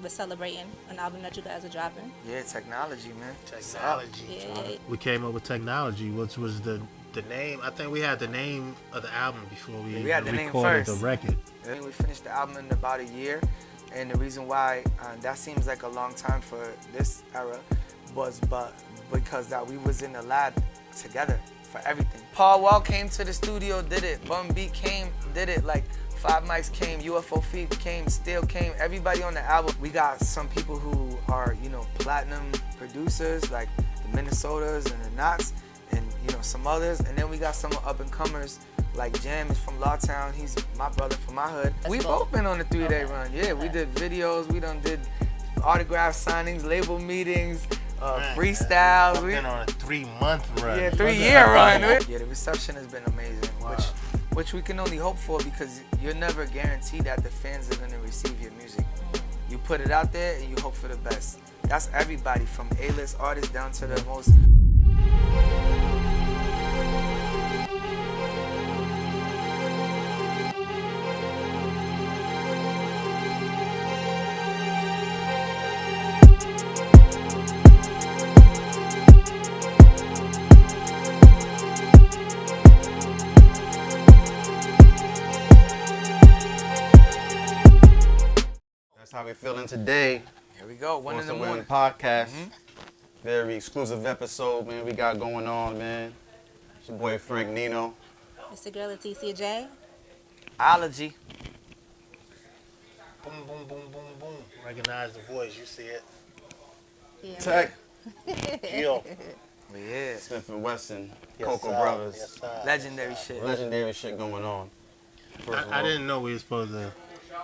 we're celebrating an album that you guys are dropping. Yeah, technology, man. Technology. Yeah. We came up with technology, which was the name. I think we had the name of the album before we, Yeah, we had the name recorded the first. record. We finished the album in about a year, and the reason why that seems like a long time for this era was because that we was in the lab together for everything. Paul Wall came to the studio, did it. Bum Beat came, did it. Like Five Mics came, UFO Feet came, Still came. Everybody on the album. We got some people who are, platinum producers like the Minnesotas and the Knots, and some others. And then we got some up and comers like Jam is from Lawtown. He's my brother from my hood. We both been on a 3-day run. Yeah, we did videos. We done did autograph signings, label meetings, freestyles. We've been on a 3-month run. Yeah, 3-year run. Yeah, the reception has been amazing, which we can only hope for, because you're never guaranteed that the fans are gonna receive your music. You put it out there and you hope for the best. That's everybody from A-list artists down to the most. That's how we're feeling today. Here we go, 1 in the morning. Podcast. Very exclusive episode, man. We got going on, man. It's your boy Frank Nino. It's the girl Leticia J. Allergy. Boom, boom, boom, boom, boom. Recognize the voice. You see it. Yeah. Tech. Yo. Yeah. Smith and Wesson. Yes, Cocoa sir. Brothers. Yes, sir. Legendary shit. Legendary shit going on. First of I all, didn't know we were supposed to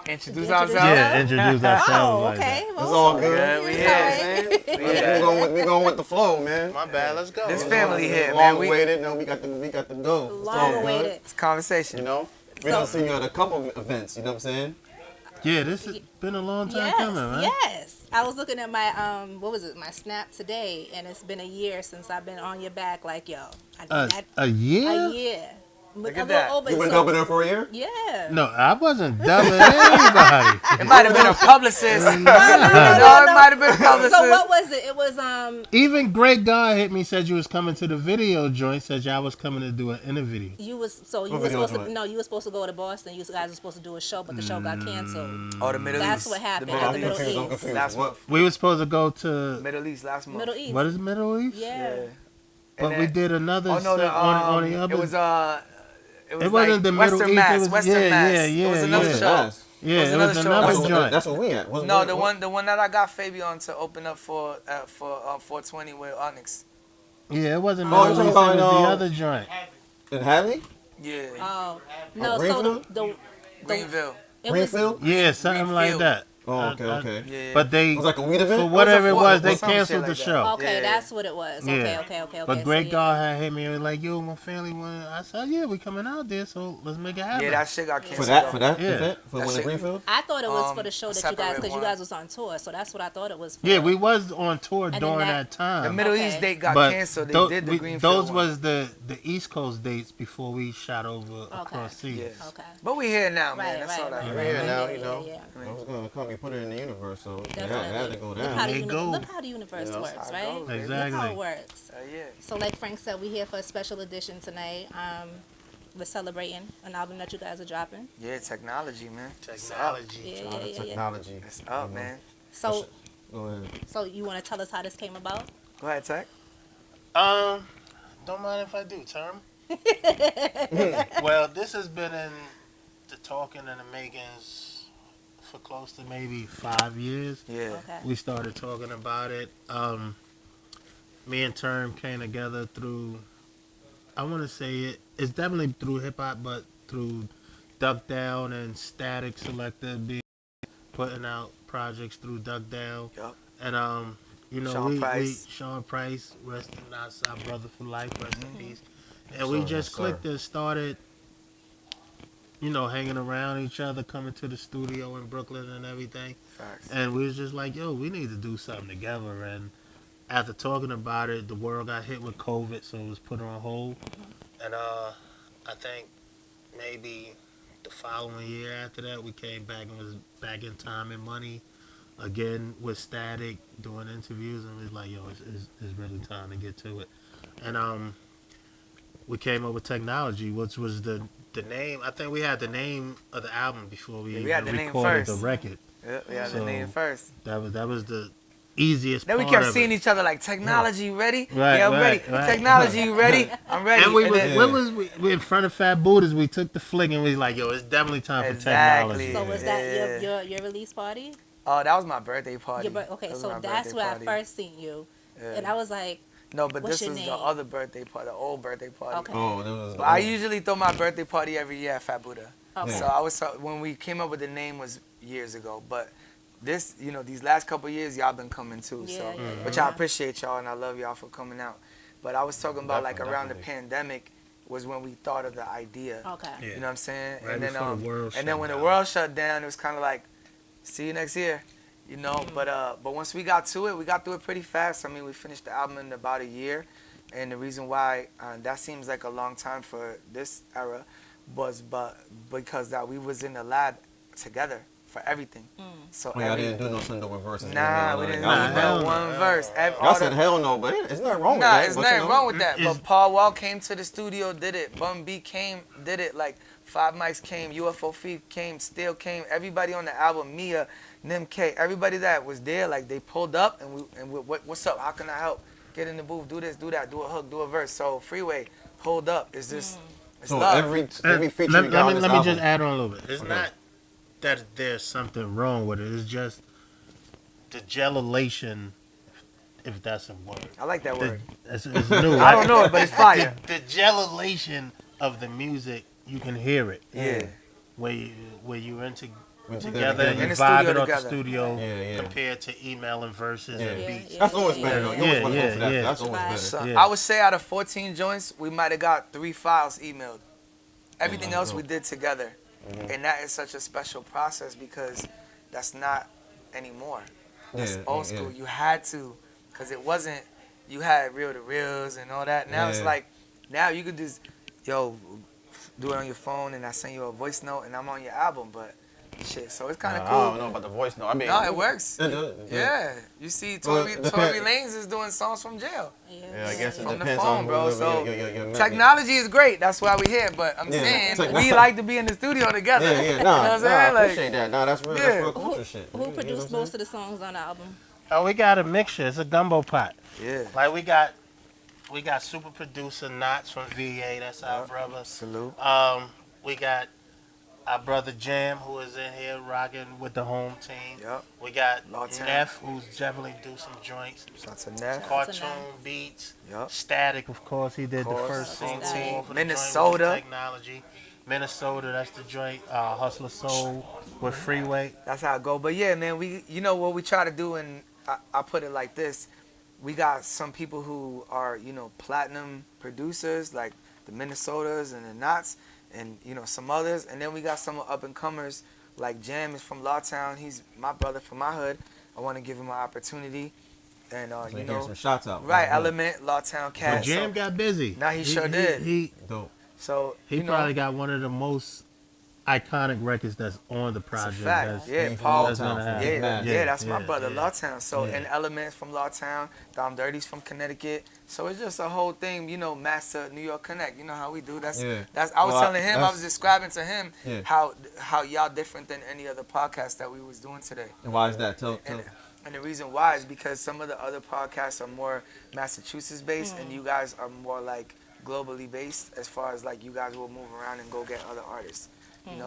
Introduce Introduce ourselves. yeah, introduce ourselves Oh, like okay. that. Well, It's all good. Yeah, we It's here, all right. We going with the flow, man. My bad, let's go. This Let's family go. here, man. Long awaited. No, we got to go. It's all Long good. awaited. It's conversation. You know, we done seen you at a couple of events. You know what I'm saying? Yeah, this has been a long time Yes, coming, man. yes. I was looking at my my snap today, and it's been a year since I've been on your back. Like, yo, A year? a year. Look A at little that. over. You been so- dubbing her for a year? Yeah. No, I wasn't dubbing anybody. It might have been a publicist. No, it might have been a publicist. So what was it? It was Even Great God hit me, said you was coming to the video joint, said y'all was coming to do an interview. you were video supposed to joint? you were supposed to go to Boston. You guys were supposed to do a show, but the show got canceled. Oh, the Middle That's East. what happened The at Middle the East. Middle I'm East. confused. Last What? month. We were supposed to go to, Middle East last month. Middle East. what is Middle East? Yeah. But And we then- did another Oh no, set on the other. it was wasn't like the Middle Western East, Mass. it was- Western yeah, Mass. yeah, It was yeah, another yeah. show. Nice. Yeah, It was it another was show. another That's joint. That's what we at. No, the one that I got Fabian to open up for 420 with Onyx. Yeah, it wasn't Oh, Middle you East, talking it was about, the other joint. In Hadley? Yeah. Oh no, so Greenfield? the Greenville. it was Greenfield? Yeah, something like Greenfield. that. Oh, okay, okay. Yeah. But they, It was like a weed event? for whatever it was, they some shit canceled like the that. show. okay. Yeah. That's what it was. Yeah. Okay. But Great so, God had hit me and was like, yo, my family wanted. I said, yeah, we coming out there, so let's make it happen. Yeah, that shit got canceled. For that Yeah. event? For That when the shit- Greenfield? I thought it was for the show that you guys, separate because you one. guys was on tour, so that's what I thought it was for. Yeah, we was on tour then during that- that time. The Middle Okay. East date got but canceled. They tho- did the we- Greenfield those one. was the East Coast dates before we shot over across seas. Yeah. Okay. But we here now, man. Right, That's all that right, We're matters. here now, Yeah, you know. yeah. I was going to come and put it in the universe, so it Definitely. had to go Look down. how, There you go. look how the universe You know, works, that's how it right? goes, baby. Look how Exactly. it works. Yeah. So like Frank said, we here for a special edition tonight. We're celebrating an album that you guys are dropping. Yeah, technology, man. Technology. Yeah. Technology. It's up, man. So, Go ahead. so you want to tell us how this came about? Go ahead, Tech. Don't mind if I do, Term. Well, this has been in the talking and the makings for close to maybe 5 years. Yeah. Okay. We started talking about it. Me and Term came together through, I want to say it's definitely through hip hop, but through Duck Down and Static Selector being putting out projects through Duck Down. Yup. And you know, Sean Price. Sean Price, rest in our brother for life, rest in peace. And Sir, we yes, just sir. clicked and started, you know, hanging around each other, coming to the studio in Brooklyn and everything. Facts. And we was just like, yo, we need to do something together. And after talking about it, the world got hit with COVID, so it was put on hold. And I think maybe the following year after that, we came back and was back in Time and Money again with Static doing interviews, and we was like, yo, it's really time to get to it. And we came up with Technology, which was the name. I think we had the name of the album before we Yeah, we had even the name recorded the first. record. Yeah, we had the So name first. that was the easiest Then we part kept of seeing it. each other like, technology, you ready? Right, Yeah, I'm ready. right. Technology, you ready? I'm ready. And we was, then- what was we in front of Fat Buddhas? We took the flick and we was like, yo, it's definitely time for Exactly. Technology. So was Yeah. that your release party? Oh, that was my birthday party. Okay, That was so my that's birthday where party. I first seen you, Yeah. and I was like, No, but What's this your was the name? other birthday party, the old birthday party. Okay. Oh, that was. But I usually throw my birthday party every year at Fat Buddha. Okay. So I was when we came up with the name was years ago, but this, these last couple of years, y'all been coming too. Yeah, So, yeah, which yeah. I appreciate y'all and I love y'all for coming out. But I was talking about like around the Definitely. pandemic was when we thought of the idea. Okay. Yeah. You know what I'm saying? Right and then before the world and then shut when the down. world shut down, it was kind of like, see you next year. But once we got to it, we got through it pretty fast. I mean, we finished the album in about a year, and the reason why that seems like a long time for this era was because that we was in the lab together for everything. So Oh, y'all didn't do no Sunday verses. nah, we didn't do Nah, hell no no. one verse. Y'all said hell no, but it's nothing wrong with Nah, that. it's but, nothing wrong with that. It's- But Paul Wall came to the studio, did it. Bum B came, did it. Like Five Mics came, UFO Fee came, Still came. Everybody on the album, Mia, Nim K, everybody that was there, like they pulled up and what's up? How can I help? Get in the booth, do this, do that, do a hook, do a verse. So Freeway, hold up. It's just it's So love. every feature let, you got on let this me album. just add on a little bit. It's Okay. not that there's something wrong with it. It's just the gelation, if that's a word. I like that word. It's new. I don't know it, but it's fire. The gelation of the music, you can hear it. Yeah. Where you into When together, In you the vibe studio it off the together. studio Yeah, yeah. compared to emailing verses Yeah. and Yeah, beats. yeah. That's always better though. You always Yeah, want to go yeah, for that. yeah. That's always Right. better. So Yeah. I would say out of 14 joints, we might have got 3 files emailed. Everything Yeah, else dope. we did together. And that is such a special process because that's not anymore. That's Yeah, old yeah, school. yeah. You had to, because it wasn't, you had reel to reels and all that. Now it's Yeah. like, now you could just, do it on your phone and I send you a voice note and I'm on your album. But shit, so it's kind of I don't cool. know about the voice though. I mean, No, it works. It does, yeah. Yeah. You see, Well, Tory it depend- Lanez is doing songs from jail. Yeah, I guess it From the depends phone, on bro. whoever So your technology is great. That's why we here. But I'm Yeah, saying technology. we like to be in the studio together. Yeah, yeah, You know nah, what I'm nah, I saying? Like, appreciate that. Nah, that's real, Yeah. that's real culture shit. You know Who what produced I'm most of the songs on the album? Oh, we got a mixture. It's a gumbo pot. yeah. Like we got super producer Knots from VA. That's our brother. Salute. We got our brother Jam, who is in here rocking with the home team. Yep. We got Lawtown. Neff, who's definitely do some joints, Shots of Neff. cartoon beats. Yep. Static, of course, he did the Course. first Home single team. off of the joint, which is Minnesota. Technology. Minnesota, that's the joint. Hustler Soul with Freeway. That's how it go. But yeah, man, what we try to do, and I put it like this: we got some people who are platinum producers, like the Minnesotas and the Knots, and some others, and then we got some up and comers like Jam is from Lawtown. He's my brother from my hood. I want to give him an opportunity, and So you give some shots out. right, That's dope. Element, Lawtown But Cat. Jam So, got busy. Nah, he sure did. He Dope. so probably got one of the most iconic records that's on the It's a project. fact. That's, Yeah, Being from Paul. that's gonna Lawtown, happen. Yeah, man. yeah, that's my yeah, brother, yeah. Lawtown. So, Yeah. and Elements from Lawtown, Dom Dirty's from Connecticut. So it's just a whole thing, Master New York Connect. You know how we do. That's Yeah. that's. I was Well, telling him, I was describing to him Yeah. how y'all different than any other podcast that we was doing today. And why is that? Tell. And the reason why is because some of the other podcasts are more Massachusetts based, and you guys are more like globally based as far as like you guys will move around and go get other artists.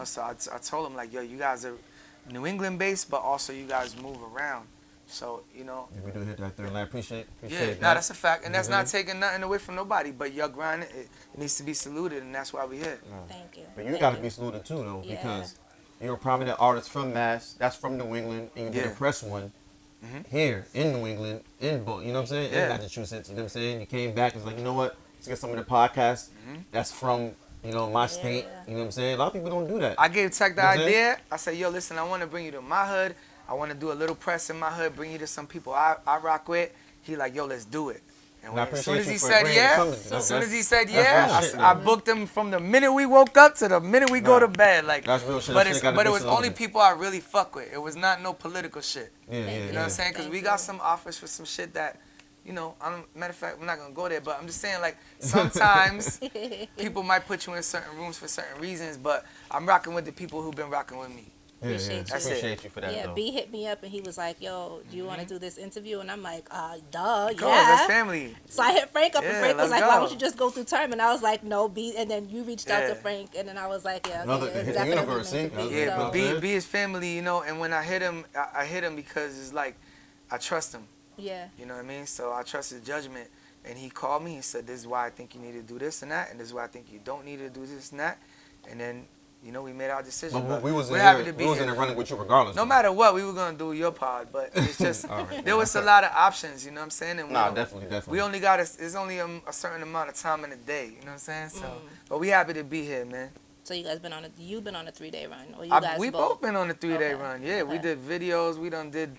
So I told him like, yo, you guys are New England based, but also you guys move around. So Yeah, we do hit that third line. Appreciate yeah, that. no, that's a fact, and that's not Mhm. taking nothing away from nobody. But your grind, it needs to be saluted, and that's why we here. Thank you. But you Thank got to be saluted too, though, Yeah. because you're a prominent artist from Mass. That's from New England, and you did Yeah. a press one Mhm. here in New England, in both. You know what I'm saying? Yeah. In Massachusetts. You know what I'm saying? You came back. It's like, you know what? Let's get some of the podcasts that's from my state. Yeah. You know what I'm saying? A lot of people don't do that. I gave Tech the You know what I'm idea. I said, yo, listen, I want to bring you to my hood. I want to do a little press in my hood, bring you to some people I rock with. He like, yo, let's do it. And And I as soon appreciate as you he for said agreeing to yeah, come to me. as soon as he said that's yeah, real shit, I man. booked him from the minute we woke up to the minute we go Nah, to bed. Like, that's real shit. but That it's shit gotta but be it was only saluted. people I really fuck with. It was not no political shit. Yeah, Thank yeah, You know yeah. what I'm saying? Because Thank we you. got some offers for some shit that, matter of fact, we're not gonna go there. But I'm just saying, like, sometimes people might put you in certain rooms for certain reasons. But I'm rocking with the people who've been rocking with me. Yeah, yeah. Appreciate That's you. it. Appreciate you for that, Yeah, though. B hit me up and he was like, "Yo, do you want to do this interview?" And I'm like, duh, Come on, that's yeah." family. So I hit Frank up, and Yeah, Frank was let's like, "Why go. don't you just go through Term?" And I was like, "No, B." And then you reached out to Yeah. Frank, and then I was like, "Yeah, Another- okay, hit it's the definitely universe, meant to see? be." Yeah, So but Okay. B is family, and when I hit him, I hit him because it's like, I trust him. yeah, You know what I mean? So I trust his judgment. And he called me. He said, "This is why I think you need to do this and that. And this is why I think you don't need to do this and that." And then, we made our decision. But we was in we're happy there. to We be was in here. there running with you regardless. No though. matter what, we were going to do your pod. But it's just, All right, there was a okay. lot of options, you know what I'm saying? And Nah, definitely. we only got, it's only a certain amount of time in a day, you know what I'm saying? So, but we happy to be here, man. so you guys you've been on a 3-day run, or you guys We both? both been on a 3-day Okay, run. Yeah, we okay. did videos. We done did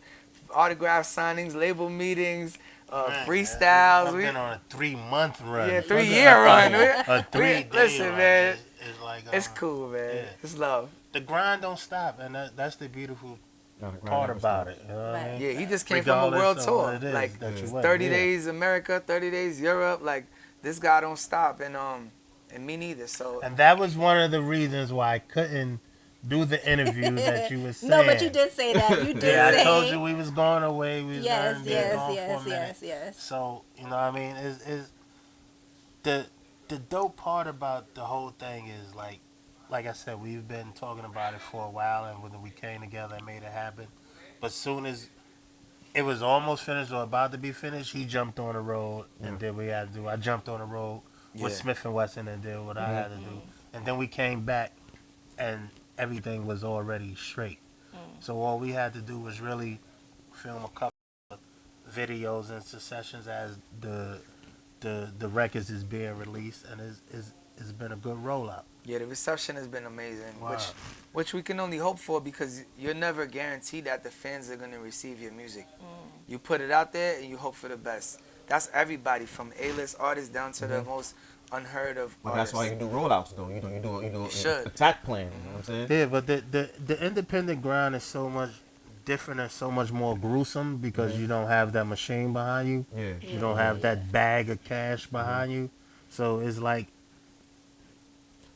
autograph signings, label meetings, Man, freestyles. I've been on a 3-month run. Yeah, Fuck 3-year run. A 3-day Listen, run man. is like It's cool, man. yeah. It's love. the grind don't stop, and that's the beautiful Nah, the grind part never about stop. it. You know what I Right. mean? Yeah, he just came from a Regardless world of tour. what it is Like that you went, 30 yeah. days America, 30 days Europe. Like, this guy don't stop, and me neither. So And that was one of the reasons why I couldn't do the interview that you were saying. No, but you did say that. You did Yeah, say. I told you we was going away. We was Yes, gonna be yes, gone for a yes, minute. yes, yes. So you know what I mean? Is the dope part about the whole thing is like I said, we've been talking about it for a while, and when we came together and made it happen. But soon as it was almost finished or about to be finished, he jumped on the road and did what he had to do. I jumped on the road with Yeah. Smith and Wesson and did what I had to do. And then we came back and everything was already straight. So all we had to do was really film a couple of videos and sessions as the records is being released, and it's been a good rollout. yeah, the reception has been amazing, Wow. which we can only hope for, because you're never guaranteed that the fans are gonna receive your music. You put it out there and you hope for the best. That's everybody from A-list artists down to the most unheard of But that's artists. why you do rollouts, though. You do an should. attack plan. You know what I'm saying? Yeah, but the independent grind is so much different and so much more gruesome because you don't have that machine behind you. Yeah. You don't have that bag of cash behind you. So it's like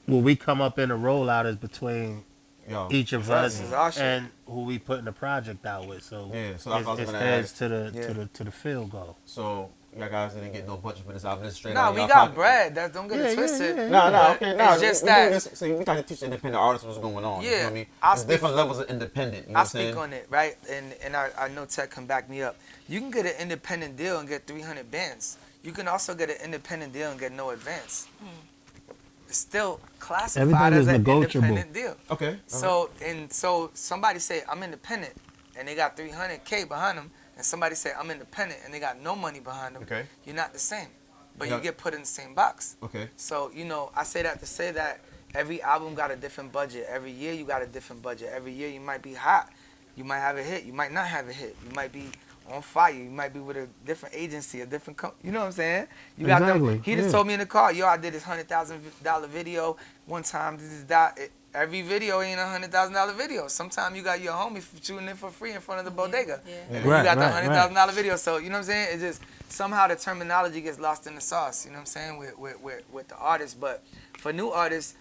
when we come up in a rollout is between Yo. each of Us us is our shit. and who we putting the project out with. So Yeah, so that's what I was it's gonna heads ask. to the field goal. So y'all guys didn't get no budget for this album. This is straight Nah, out of we y'all got pocket. bread. Don't get it Yeah, twisted. yeah. No, But okay, no. it's just we doing that. this, so we trying to teach independent artists what's going on. You Yeah, know what I mean? I'll There's speak- different levels of independent. You know I'll what I'm saying? speak on it, right? And I know Tech can back me up. You can get an independent deal and get 300 bands. You can also get an independent deal and get no advance. It's still classified Everything as is an negotiable. independent deal. Okay. So somebody say I'm independent and they got 300K behind them, and somebody say I'm independent and they got no money behind them. Okay. You're not the same, but Yeah. you get put in the same box. Okay. So, I say that to say that every album got a different budget. Every year you got a different budget. Every year you might be hot. You might have a hit. You might not have a hit. You might be on fire. You might be with a different agency, a different you know what I'm saying? You got Exactly, them. He just yeah. told me in the car, yo, I did this $100,000 video one time. This is that. Every video ain't a $100,000 video. Sometimes you got your homie shooting it for free in front of the bodega. Yeah. And then Right, you got the right, $100,000 video. So, you know what I'm saying? It's just somehow the terminology gets lost in the sauce, you know what I'm saying, with the artists. But for new artists,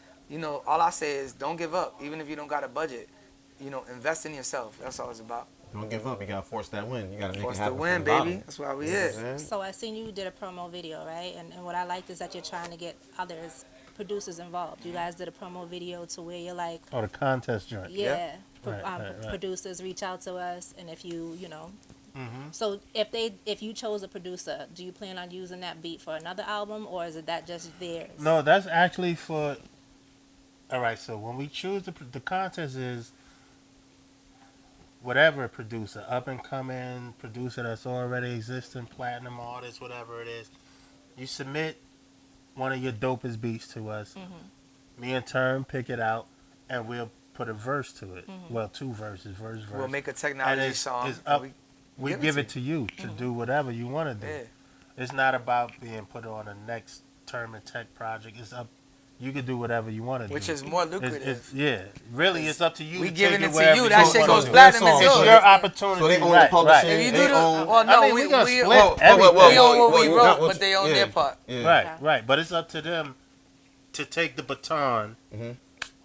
all I say is don't give up, even if you don't got a budget. Invest in yourself. That's all it's about. Don't give up. You gotta force that win. You gotta make Force it to happen. win, from the bottom. baby. That's why we You know what I'm here. saying? So I seen you did a promo video, right? And what I liked is that you're trying to get others, producers involved. You guys did a promo video to where you're like, Or the contest joint. yeah, Right. producers reach out to us, and if you, Mm-hmm. so if you chose a producer, do you plan on using that beat for another album, or is it that just theirs? No, that's actually for. All right, so when we choose the contest is whatever producer, up and coming producer that's already existing, platinum artist, whatever it is, you submit one of your dopest beats to us. Me and Term pick it out, and we'll put a verse to it. Well, 2 verses, verse. We'll make a And technology it's song. up. and We give it to you to do whatever you want to do. Yeah. It's not about being put on the next Term and Tech project. It's up. You can do whatever you want to do. Which is more lucrative. Yeah, really, it's up to you. We to giving take it to wherever you. That shit wanna goes do. platinum. It's It's It's yours. your opportunity. So they own the right, publishing. right. If you They do own- the, well, no, I mean, we gonna split everything. we own what Well, we you wrote, got what but they own yeah. their part. Yeah. Right, Okay. right. But it's up to them to take the baton Mhm.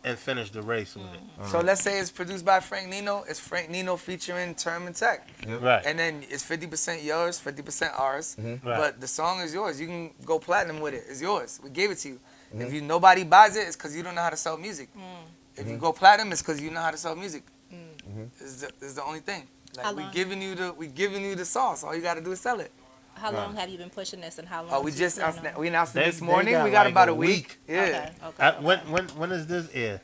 and finish the race with it. So let's say it's produced by Frank Nino. It's Frank Nino featuring Term and Tech. Right. And then it's 50% yours, 50% ours. Right. But the song is yours. You can go platinum with it. It's yours. We gave it to you. If you nobody buys it, it's because you don't know how to sell music. If you go platinum, it's because you know how to sell music. Is the only thing. How Like long? we giving you the sauce. All you got to do is sell it. How long have you been pushing this, and how long? Oh, we do you just plan announced, on- we announced it They- this they morning. got We got like about a a week. Yeah. Okay. Okay. When is this air?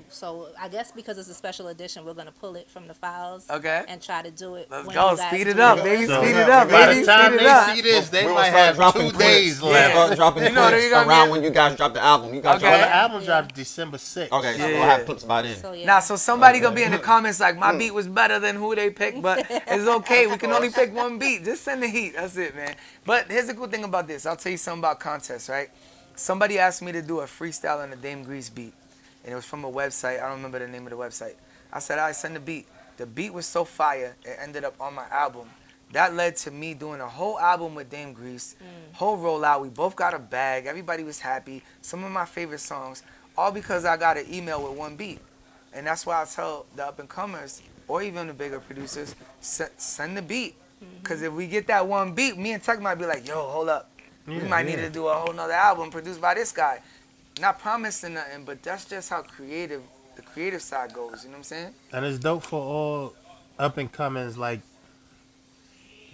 So I guess because it's a special edition, we're gonna pull it from the files. Okay. And try to do it. Let's when go. you guys Speed it do up, baby. So, Speed it up, by baby. the time Speed it they up. see this, they We're might gonna start have dropping 2 clips. days Yeah. left. Start dropping You know what clips you're gonna around get? when you guys drop the album. You guys Okay. Well, drop the the album Yeah. dropped December 6th. Okay, so Yeah. we'll have clips by then. So yeah. Now, so somebody gonna be in the comments like, my beat was better than who they picked, but it's okay. We can only pick one beat. Just send the heat. That's it, man. But here's the cool thing about this. I'll tell you something about contests, right? Somebody asked me to do a freestyle on the Dame Grease beat, and it was from a website. I don't remember the name of the website. I said, I send the beat. The beat was so fire, it ended up on my album. That led to me doing a whole album with Dame Grease, whole rollout. We both got a bag. Everybody was happy. Some of my favorite songs, all because I got an email with one beat. And that's why I tell the up-and-comers, or even the bigger producers, send the beat. Because if we get that one beat, me and Tech might be like, yo, hold up. We Yeah, might yeah. need to do a whole nother album produced by this guy. Not promising nothing, but that's just how the creative side goes. You know what I'm saying? And it's dope for all up and comings. Like,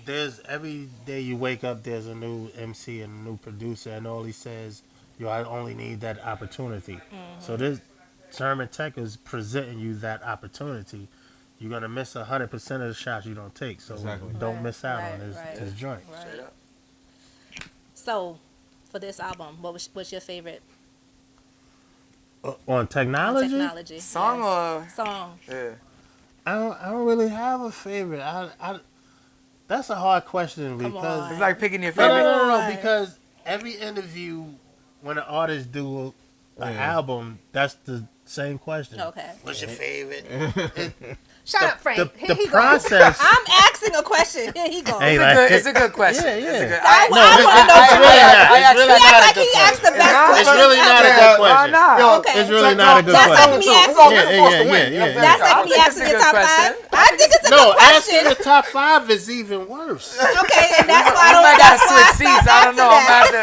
there's every day you wake up, there's a new MC and a new producer, and all he says, yo, I only need that opportunity. So this Term and Tech is presenting you that opportunity. You're gonna miss 100% of the shots you don't take. So Exactly. don't Right, miss out right, on right. his joint. Right. Straight up. So, for this album, what's your favorite On technology, technology? Song Yes. or Song. yeah. I don't really have a favorite. That's a hard question because on. It's like picking your No, favorite. no, because every interview when an artist do an album, that's the same question. Okay. What's your favorite? Shut up, Frank. the Here he process- goes. I'm asking a question. Here he goes. Hey, It's a like- good- it's a good question. Yeah, It's a yeah. good, I No, wanna it's know really Frank. not. I It's actually really He not act a like good he asked the question. best It's question. It's really not a ever. good Why question. not? Okay. It's really not a good That's question. like me asking. Yeah, yeah. That's I like don't me think it's asking a your good top question. five. I think it's a No, good question. asking the top 5 is even worse. Okay, and that's why I You don't. might gotta That's why switch seats. I don't know. I'm gonna have to.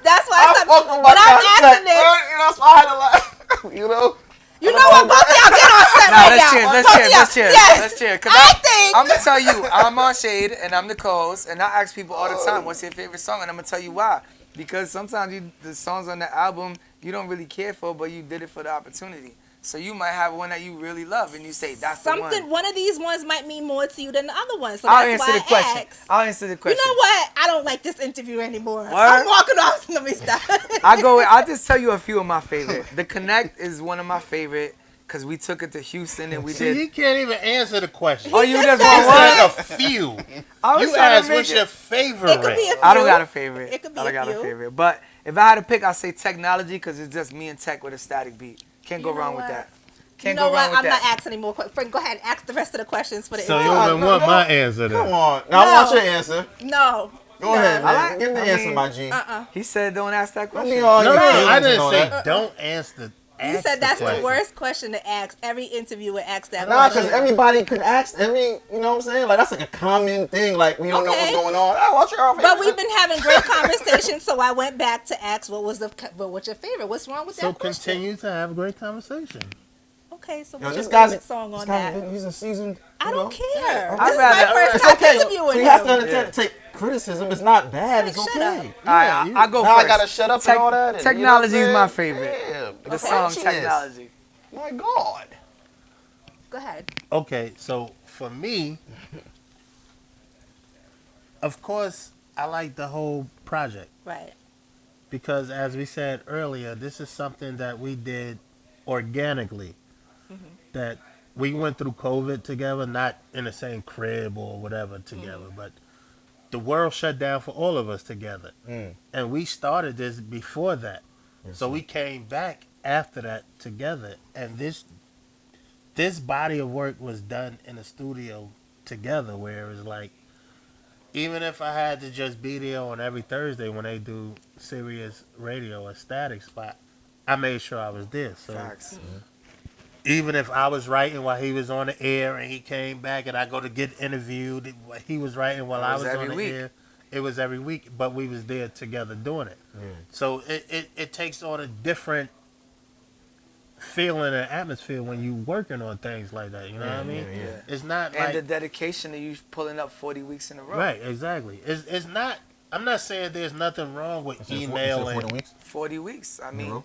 That's why I stopped. But I'm asking this. That's why I had to laugh. You know? You know what? Both of y'all get on set Nah, right let's now. cheers. Let's Both of cheers. y'all. Let's cheers. Yes. Let's cheers. 'Cause I think. I'm gonna tell you, I'm on Shade and I'm the co-host, and I ask people all the time, "What's your favorite song?" And I'm gonna tell you why. Because sometimes the songs on the album you don't really care for, but you did it for the opportunity. So you might have one that you really love, and you say that's the Something. one. One of these ones might mean more to you than the other one. So I'll that's answer why the question. I asked. I'll answer the question. You know what? I don't like this interview anymore. Word? I'm walking off. Let me stop. I'll just tell you a few of my favorite. The Connect is one of my favorite because we took it to Houston and we See, did. he can't even answer the question. Oh, you just just said want It's one? like a few. I was You trying to asked make what's it- your favorite. It could be a few. I don't got a favorite. It could be I don't a got a few. favorite. But if I had to pick, I'd say Technology because it's just me and Tech with a static beat. Can't go You know wrong with what? that. You Can't know go what? wrong with I'm not that. asking any more questions. Frank, go ahead. Ask the rest of the questions for the So you interview. don't even want my answer then. Come on. Now I want your answer. No. Go ahead, man. like- Give me the I answer, mean- my G. He said don't ask that Don't question. be all No, your no, feelings I and didn't all say that. don't answer. You ask said that's the question. worst question to ask. Every interviewer asks that Nah, question. because everybody could ask. You know what I'm saying? Like, that's like a common thing. Like, we don't know what's Okay. going on. Oh, what's your favorite? But we've been having great conversations, so I went back to ask what's your favorite? What's wrong with So that question? continue to have great conversation. Okay, so Yo, what's your this guy's favorite song on this that? guy, he's a seasoned. I you don't know. care. I'd This is rather- my first It's time okay. interviewing So you have to him. understand, take criticism. It's not bad. It's Shut okay. up. All right, I'll go Now first. I gotta shut up Tech- and all that. And, Technology you know is what my I'm saying? favorite. Damn. The Okay. song Cheers. Technology. My God. Go ahead. Okay, so for me, of course, I like the whole project Right. because, as we said earlier, this is something that we did organically. That we went through COVID together, not in the same crib or whatever together, but the world shut down for all of us together. And we started this before that. So we came back after that together. And this body of work was done in a studio together where it was like, even if I had to just be there on every Thursday when they do Sirius Radio or Static Spot, I made sure I was there. So Facts. even if I was writing while he was on the air and he came back and I go to get interviewed, he was writing while I was on the air. It was every week, but we was there together doing it. So it takes on a different feeling and atmosphere when you working on things like that. You know what I mean? It's not And like the dedication to you pulling up 40 weeks in a row. right, exactly. It's not. I'm not saying there's nothing wrong with You said emailing. 40 weeks? 40 weeks. I mean, row?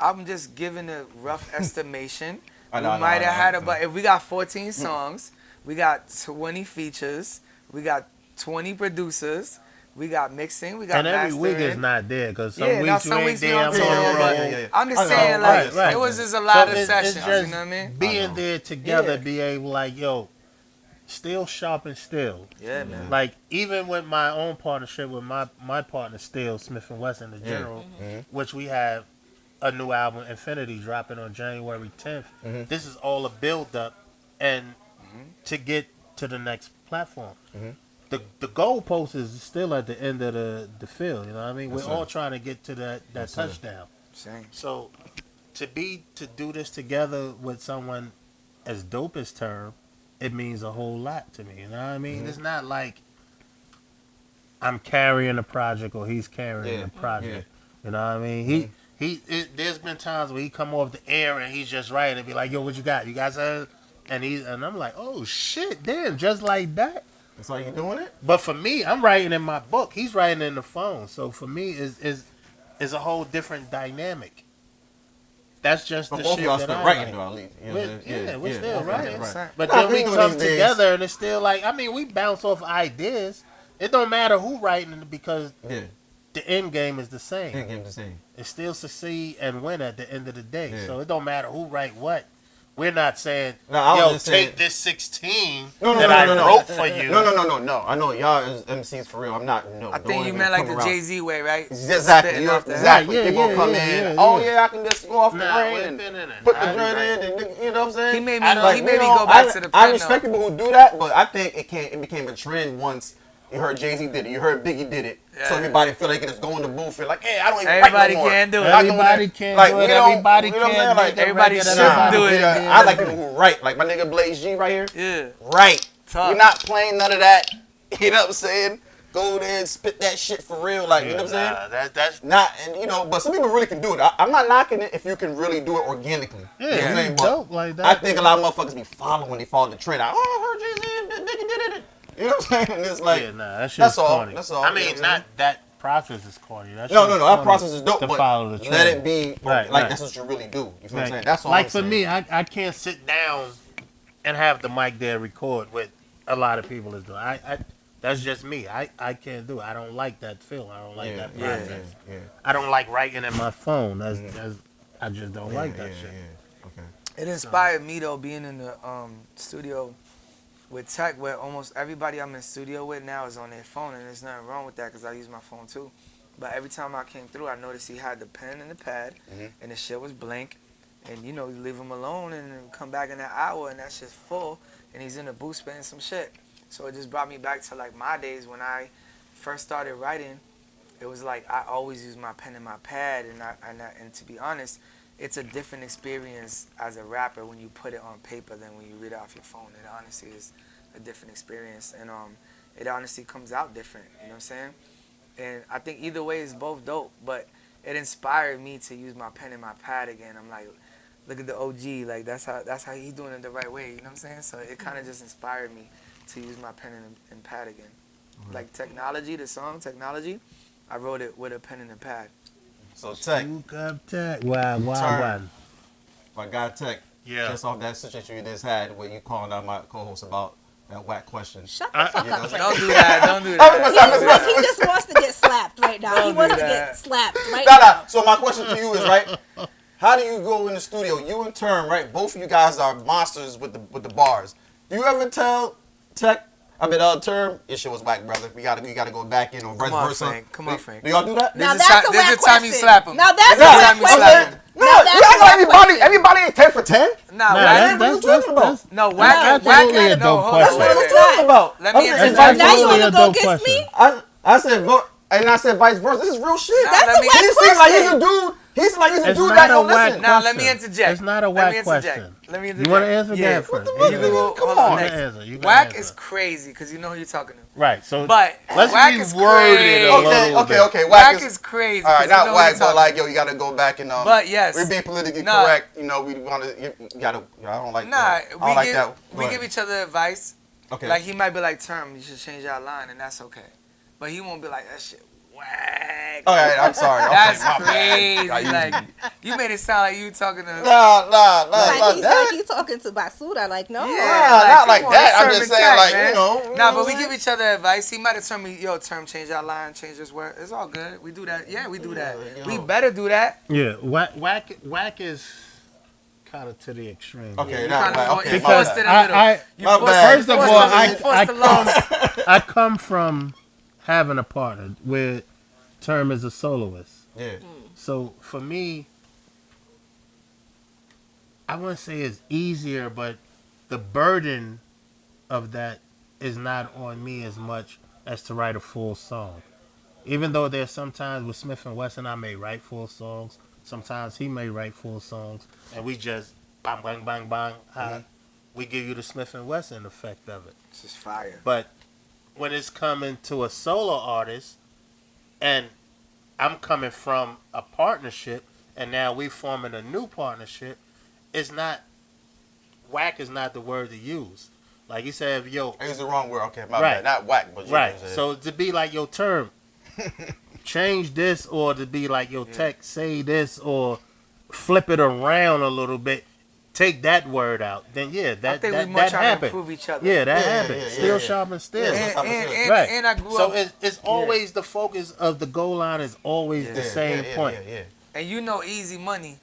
I'm just giving a rough estimation. I We know, I know, might I have know. had about, if we got 14 songs, we got 20 features, we got 20 producers, we got mixing, we got And every mastering. week is not there because some Yeah, now weeks you some ain't weeks we there. on I'm tour, on the but road. I'm just I know, saying, like, right. it was just a lot of it's sessions, just you know what I mean? being there together, Yeah. be able like, yo, still sharp and still. Yeah, man. Like even with my own partnership with my partner still Smith and Wesson the General, which we have a new album Infinity dropping on January 10th. This is all a build up and to get to the next platform. The goalpost is still at the end of the field. You know what I mean? We're all trying to get to that touchdown. Same. So to do this together with someone as dope as Term, it means a whole lot to me. You know what I mean? It's not like I'm carrying a project or he's carrying a project. You know what I mean? There's been times where he come off the air and he's just writing and be like, "Yo, what you got? You got something?" And I'm like, "Oh shit, damn, just like that." That's how you doing it? But for me, I'm writing in my book. He's writing in the phone. So for me, is a whole different dynamic. That's just But the both of shit y'all that still I writing like. though, at least. You know what I'm saying? We're still writing. Right. But Nah, then we you know come these days- together and it's still like, I mean, we bounce off ideas. It don't matter who writing it because Yeah, the end game is the same. can't get the same. It's still succeed and win at the end of the day. Yeah. So it don't matter who write what. We're not saying, No, I was yo, just take saying- this 16 No, that I no. wrote for you. No. I know y'all is MCs for real. I'm not. No, I think you meant like the Jay-Z way, right? Exactly. Spitting off the head. Exactly. Right, yeah, People yeah, come yeah, in. yeah, Oh yeah. yeah, I can just go off the Nah, brain we've and been in it. put the I joint agree. in, and you know what I'm saying? He made me, I don't- he made me go back to the pen, I respect though. people who do that, but I think it became a trend once. You heard Jay-Z did it. You heard Biggie did it. So Yeah. everybody feel like they can just go in the booth and like, hey, I don't even Everybody write no more. can't do it. I go in Everybody there, can't like, do we it. don't- Everybody you know what I'm can't saying? make Like, everybody a record should that do it. everybody- I like people who write. Like my nigga Blaze G right here. Yeah. Right. Tough. We're not playing none of that. You know what I'm saying? Go there and spit that shit for real. Like, you know what I'm saying? Nah, that's Not, and you know, but some people really can do it. I'm not knocking it if you can really do it organically. yeah, You know what I'm saying? it's But dope like that. I think a lot of motherfuckers be following, they follow the trend. Like, oh, I heard Jay-Z and Biggie did it. You know what I'm saying? And it's like, yeah, nah, that shit's that's all. corny. That's all. I You know mean, what I'm not saying? that process is corny. That No, shit's that corny process is dope, to but follow the trend. let it be Right, like right. that's what you really do. You feel what I'm Right. saying? That's all. Like I'm for saying. me, I can't sit down and have the mic there record with a lot of people is doing. I that's just me. I can't do it. I don't like that feel. I don't like that yeah, process. yeah. I don't like writing in my phone. That's I just don't like that shit. Okay. It inspired me though, being in the studio with Tech, where almost everybody I'm in studio with now is on their phone, and there's nothing wrong with that because I use my phone too. But every time I came through, I noticed he had the pen and the pad, and the shit was blank. And you know, you leave him alone and then come back in that hour, and that shit's full, and he's in the booth spitting some shit. So it just brought me back to like my days when I first started writing. It was like I always use my pen and my pad, and to be honest, it's a different experience as a rapper when you put it on paper than when you read it off your phone. It honestly is a different experience, and it honestly comes out different. You know what I'm saying? And I think either way is both dope, but it inspired me to use my pen and my pad again. I'm like, look at the OG, like that's how he's doing it the right way. You know what I'm saying? So it kind of just inspired me to use my pen and pad again. Like Technology, the song Technology, I wrote it with a pen and a pad. So Tech, Look up Tech. Wow, Turn. my guy Tech, Yeah. just off that situation you just had where you calling out my co-host about that whack question. Shut the fuck you up, know, Frank. Don't do that. Don't do He that. just wants to get slapped right now. He Don't wants do to that. get slapped right Nah, now. So my question to you is, right, how do you go in the studio? You and Term, right? Both of you guys are monsters with the bars. Do you ever tell Tech, I mean, term, your shit was whack, brother. We gotta go back in on vice Come on, versa. Frank. Come on, Frank. Do y'all do that? Now This is that's a this whack is the time you question. slap him. Now that's This a is the whack time you question. slap him. No, Now that's you act a like whack question. everybody ain't 10 for 10. Nah, Nah, whack. what you talking about? No, that's whack. absolutely Whack. a No, dope hold question. on. What are Wait, you wait, talking about? Let me I'm answer saying that. vice Now you Absolutely want a to go dope against question. me? I said, and I said vice versa. This is real shit. Nah, That's let a me- whack He seems like he's a question. dude. He seems like he's a It's dude not that a don't whack listen. Now let me question. interject. It's not a Let whack me interject. question. Let me interject. You want to answer Yeah. that first? And you Come go. on. Hold on. You Next. can answer. You can Whack answer. is crazy because you know who you're talking to. Right. So But let's whack is reword it crazy. a little bit. Okay. Whack is crazy. All right, 'cause you not know whack, who but you're like, talking yo, you gotta go back and But yes. we're being politically Nah. correct. You know, we want to. You gotta. I don't like to. that. I Nah, don't like that. we Go give ahead. each other advice. Okay. Like he might be like, "Term, you should change our line," and that's okay. But he won't be like that shit. Whack. All right, I'm sorry. Okay, That's my bad. crazy. Like you made it sound like you talking to. Nah, Like not he's that. like you talking to Basuda. Like no. not like come on, that. it's I'm term just saying, intact, like, man. you know. Nah, but we give each other advice. He might have told me, "Yo, Term, change our line, change this word." It's all good. We do that. Yeah, we do that. Yeah, We yo. better do that. yeah, whack is kind of to the extreme. Okay, You not kinda whack. for- Okay, you my forced bad. it in the middle. You My forced- bad. you First of forced all, the- you forced the loss. I come from having a partner where Term is a soloist. Yeah. So for me, I wouldn't say it's easier, but the burden of that is not on me as much as to write a full song. Even though there's sometimes with Smith and Wesson, I may write full songs. Sometimes he may write full songs, and we just bang bang bang bang. We give you the Smith and Wesson effect of it. This is fire. But when it's coming to a solo artist, and I'm coming from a partnership, and now we forming a new partnership, it's not whack is not the word to use. Like you said, yo, I used the wrong word. Okay, my Right. bad. Not whack, but you right. know what I'm saying. So to be like your Term, change this, or to be like your tech, say this, or flip it around a little bit, take that word out. Then yeah, I that think that, we more that trying to happened. improve each other. Yeah, that Yeah, happened. yeah, Still yeah. sharp and still. Yeah. Right. And I grew So up. it's always the focus of the goal line is always the same point. Yeah. And you know Easy Money.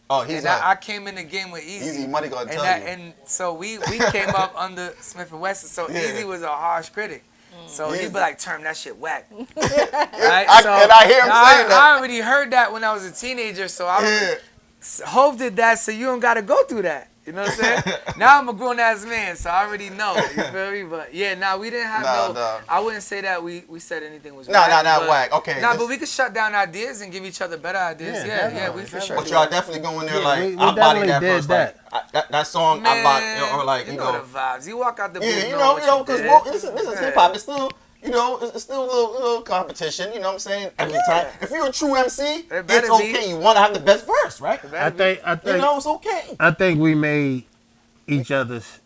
Oh, he's And I came in the game with Easy. Easy Money gonna and tell that, you. And so we came up under Smith and Wesson. So Yeah. Easy was a harsh critic. So he'd Easy. be like, "Term, that shit whack." Right? And I hear him saying that. I already heard that when I was a teenager. So Hov did that, so you don't got to go through that. You know what I'm saying? Now I'm a grown ass man, so I already know. You feel me? But yeah, we didn't have Nah. I wouldn't say that we said anything was Nah, whack. not but- whack. Okay, Nah, this- but we could shut down ideas and give each other better ideas. Yeah, Yeah, we for sure. But do y'all that. definitely go in there Yeah, like, we I body definitely that did verse. that. Like, that song, I body, or like, you know the vibes. You walk out the booth. Yeah, you knowing know, what because did. this is Yeah. hip hop. It's still, you know, it's still a little competition. You know what I'm saying? Every time, if you're a true MC, better it's okay. be. You want to have the best verse, right? I think You know, it's okay. I think we made each other's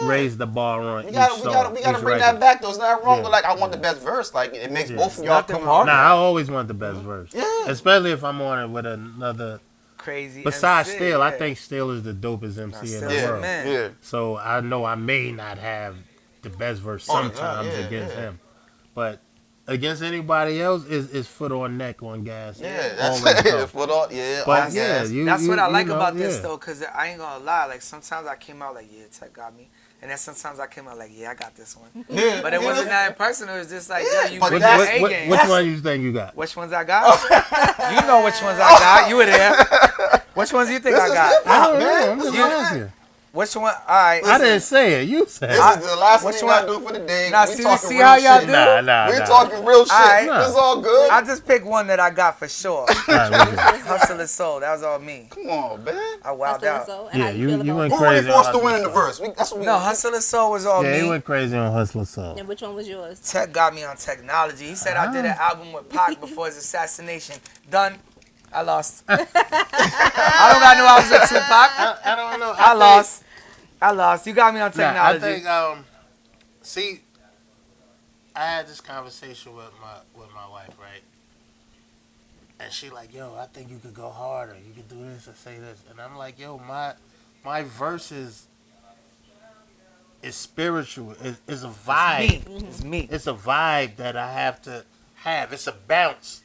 raise the bar on We each gotta, song. we gotta each bring record. that back. Though it's not wrong, Yeah. but like I want the best verse. Like it makes Yeah. both of y'all Nothing come wrong. hard. Nah, I always want the best verse. Yeah. Especially if I'm on it with another. Crazy. Besides MC, Still, I yeah. think Still is the dopest MC in Still's the a Yeah, world. man. yeah. So I know I may not have the best verse Oh, yeah, sometimes yeah, against yeah. him, but against anybody else is foot on neck on gas. Yeah, that's Always it. tough. Foot on, yeah. But on yeah, gas. you, That's what I like know, about this yeah. though, cause I ain't gonna lie. Like sometimes I came out like, yeah, Tech got me, and then sometimes I came out like, yeah, I got this one. Yeah, But it yeah. wasn't that personal. It was just like, Yeah, yo, you but bring that's- your A game. Which one you think you got? Which ones I got? You know which ones I got. You were there. Which ones you think This I is got? hip-hop, I don't man. know. I'm just You- asking. Which one? All right. I didn't say it. You said This it. is the last one Which we gotta one? do for the day. Now, we see talking real how y'all shit. do? Nah. We talking real shit. Alright. It's all good. I just picked one that I got for sure. All right, what is it? Hustle and Soul. That was all me. Come on, man. I wowed out. Yeah, you went Who crazy really forced on to win in Hustle the Soul. verse? That's what we No, Hustle and Soul was all Yeah, he me. went crazy on Hustler Soul. And which one was yours? Tech got me on technology. He said I did an album with Pac before his assassination. Done. I lost. I don't got no albums with Tupac. I don't know. I lost. I lost. You got me on Nah, I technology. think see, I had this conversation with my wife, right? And she like, yo, I think you could go harder. You could do this and say this. And I'm like, yo, my verses is spiritual. It's a vibe. It's me. It's a vibe that I have to have. It's a bounce.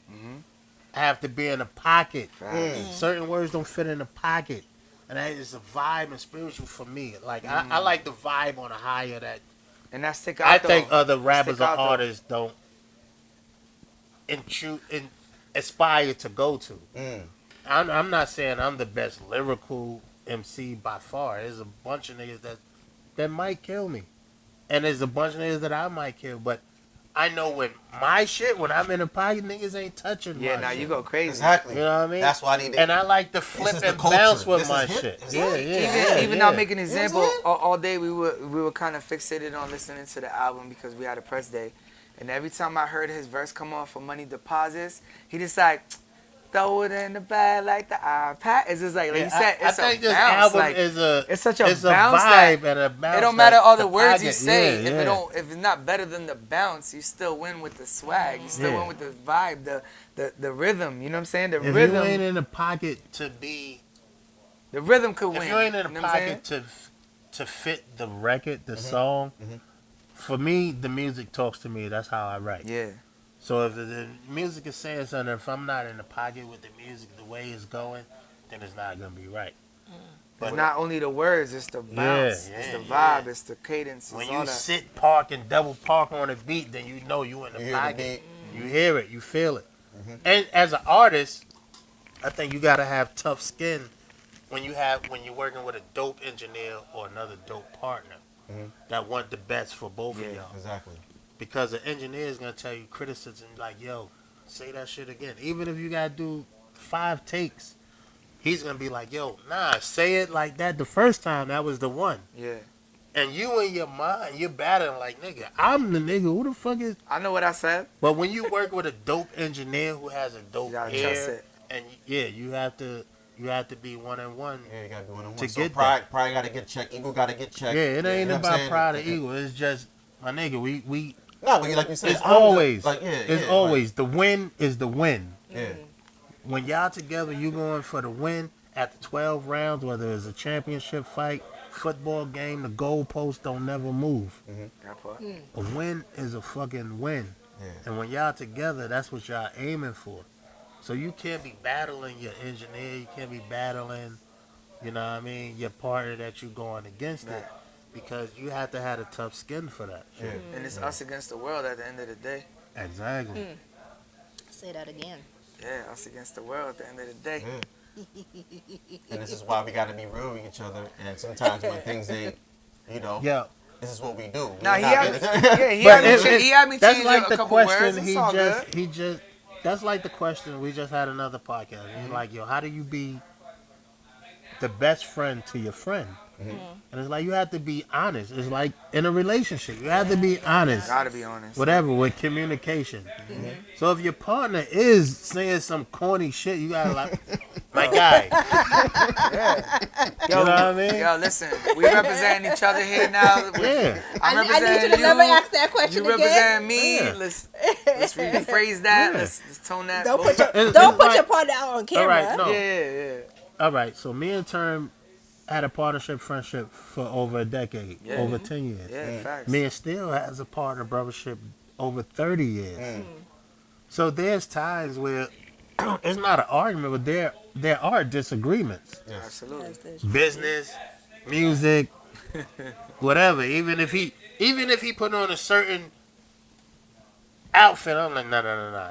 I have to be in a pocket. Certain words don't fit in a pocket. And that is a vibe and spiritual for me. Like I like the vibe on a higher that And that stick out I though. think other That rappers stick or out, though. artists don't aspire to go to. I'm not saying I'm the best lyrical MC by far. There's a bunch of niggas that might kill me, and there's a bunch of niggas that I might kill. But I know when I'm in the pocket, niggas ain't touching Yeah, my now shit. you go crazy. Exactly. You know what I mean? That's why I need to. And I like to This flip is the and culture. bounce with This my is hip. shit. Is Yeah, it? yeah, Even yeah. I'll make an example. saying? All day we were kind of fixated on listening to the album because we had a press day, and every time I heard his verse come on for Money Deposits, he just like throw it in the bag like the iPad. It's just like you said, I it's think a this bounce. album Like is it's such a it's bounce vibe that and a bounce. it don't matter that all the words you pocket- say. yeah, If it's not better than the bounce, you still win with the swag. You still Yeah. win with the vibe, the rhythm. You know what I'm saying? The If rhythm. you ain't in the pocket to be, The rhythm could win. if you ain't in You the know what I'm pocket to fit the record, the song, for me, the music talks to me. That's how I write. saying? Yeah. So if the music is saying something, if I'm not in the pocket with the music, the way it's going, then it's not gonna be right. It's not only the words, it's the bounce, it's the vibe, it's the cadence, When it's you all that. sit, park, and double park on a beat, then you know you in the You hear the pocket. beat. You hear it, you feel it. And as an artist, I think you gotta have tough skin when you're working with a dope engineer or another dope partner that want the best for both of y'all. Exactly. Because the engineer is gonna tell you criticism like, yo, say that shit again. Even if you gotta do 5 takes, he's gonna be like, yo, nah, say it like that the first time. That was the one. Yeah. And you in your mind, you're battling like, nigga, I'm the nigga. Who the fuck is? I know what I said. But when you work with a dope engineer who has a You dope gotta trust ear, it. and you have to be one and one. Yeah, you gotta be one on To one. So get pride gotta get checked. Ego gotta get checked. Yeah, it ain't You know what I'm about saying? pride or ego. It's just my nigga. We No, but like you said, it's I'm just- always like it's always the win is the win. Yeah. When y'all together, you going for the win after 12 rounds, whether it's a championship fight, football game, the goalpost don't never move. That part. A win is a fucking win. Yeah. And when y'all together, that's what y'all aiming for. So you can't be battling your engineer, you can't be battling, you know what I mean, your partner that you going against it. Right. Because you have to have a tough skin for that. Yeah. And it's us against the world at the end of the day. Exactly. Say that again. Yeah, us against the world at the end of the day. And this is why we gotta be real with each other. And sometimes when things ain't, Yeah. this is what we do. Now We're he not had, gonna- yeah, he But had me that's change like a the couple words. question It's all good. he just that's like the question we just had another podcast. He's like, yo, how do you be the best friend to your friend? And it's like you have to be honest. It's like in a relationship, you have to be honest. Gotta be honest. Whatever with communication. So if your partner is saying some corny shit, you gotta like, my guy. Yo, You know what I mean? Yo, listen, we representing each other here now. Yeah. I'm I need you representing to never ask that question You again. represent me. Yeah. Let's rephrase that. Yeah. Let's tone that. Don't both. put your It's don't put like- your partner out on camera. All right, no. Yeah. All right, so me and Term had a partnership, friendship for over a decade, Yeah. over 10 years. Yeah, facts. Me and Steele has a partner brothership over 30 years. So there's times where it's not an argument, but there are disagreements. Absolutely. That's this. Business, music, whatever. Even if he put on a certain outfit, I'm like, no.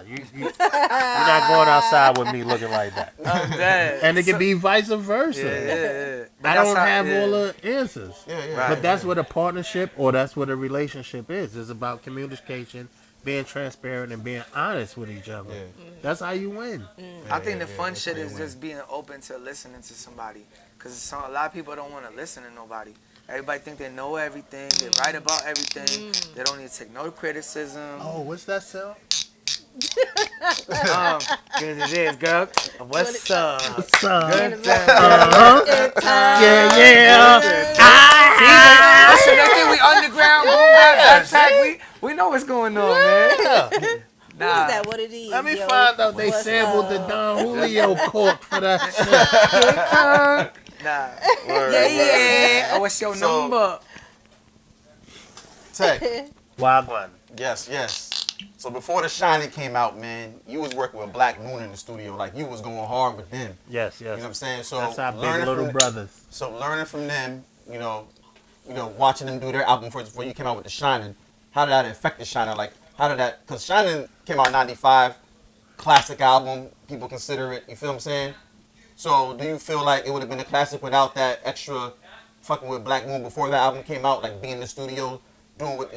You're not going outside with me looking like that. I'm dead. And it can be vice versa. Yeah. I That's don't how- have yeah. all the answers. Yeah. Right. But that's what a partnership or that's what a relationship is. It's about communication, being transparent, and being honest with each other. Yeah. That's how you win. I think the yeah, fun that's shit how you is win. just being open to listening to somebody. Because a lot of people don't want to listen to nobody. Everybody think they know everything. They right about everything. They don't need to take no criticism. Oh, what's that sound? Good it is, girl. What's up? What's up? Good time. Yeah. Listen, that thing we underground, boom, bap, backpack. We know what's going on, man. Yeah. Who is Nah. that? What it is? Let me yo? find out they What's sampled the up? Don Julio cork for that shit. Nah. Word, Yeah. Oh, what's your So- number? Tech. Wagwan. Yes. So before The Shining came out, man, you was working with Black Moon in the studio. Like, you was going hard with them. Yes, You know what I'm saying? So That's our big learning little from, brothers. So learning from them, watching them do their album first before you came out with The Shining, how did that affect The Shining? Like, how did that? Because Shining came out in '95, classic album. People consider it. You feel what I'm saying? So, do you feel like it would have been a classic without that extra fucking with Black Moon before that album came out, like being in the studio, doing what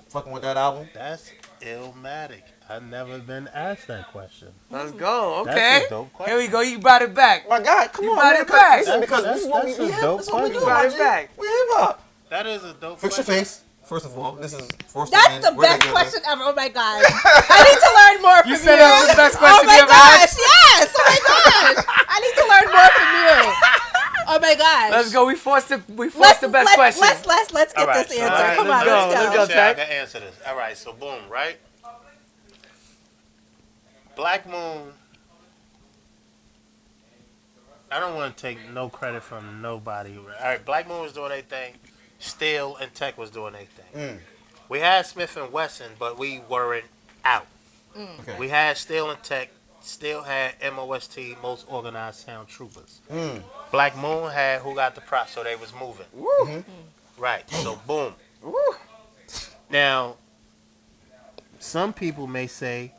fucking with that album? That's illmatic. I've never been asked that question. Let's go. That's Okay. a dope question. Here we go. You brought it back. My God, come You on, brought man. it back. Listen, because That's- this is what that's we a hip. dope This is what we question. do, Brought it RG. back. We hip hop. That is a dope Fix your question. face. First of all, this is forced. That's the best question ever. Oh my gosh. I need to learn more from you. You said that was the best Oh question my you ever gosh. asked? Yes. Oh my gosh. I need to learn more from you. Oh my gosh. Let's go. We forced the best question. Let's get All right, this so- answer. all right, Come let's on, go, let's let's go. go. Let's see how I Tech. can answer this. All right, so boom, right? Black Moon. I don't want to take no credit from nobody. All right, Black Moon was doing their thing. Steel and Tech was doing their thing. We had Smith and Wesson, but we weren't out. Okay. We had Steel and Tech. Still had MOST, Most Organized Sound Troopers. Black Moon had Who Got the Props, so they was moving. Right, so boom. Now, some people may say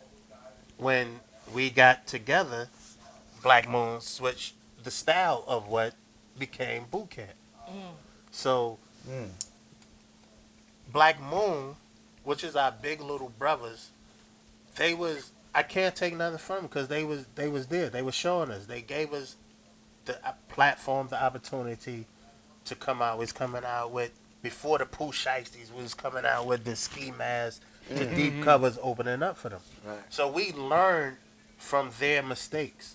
when we got together, Black Moon switched the style of what became boot camp. So, Black Moon, which is our big little brothers, they was, I can't take nothing from them because they was there. They was showing us. They gave us the platform, the opportunity to come out. Was coming out with, before the Pooh Shiesties was coming out with the ski mask, the deep covers opening up for them. Right. So we learned from their mistakes.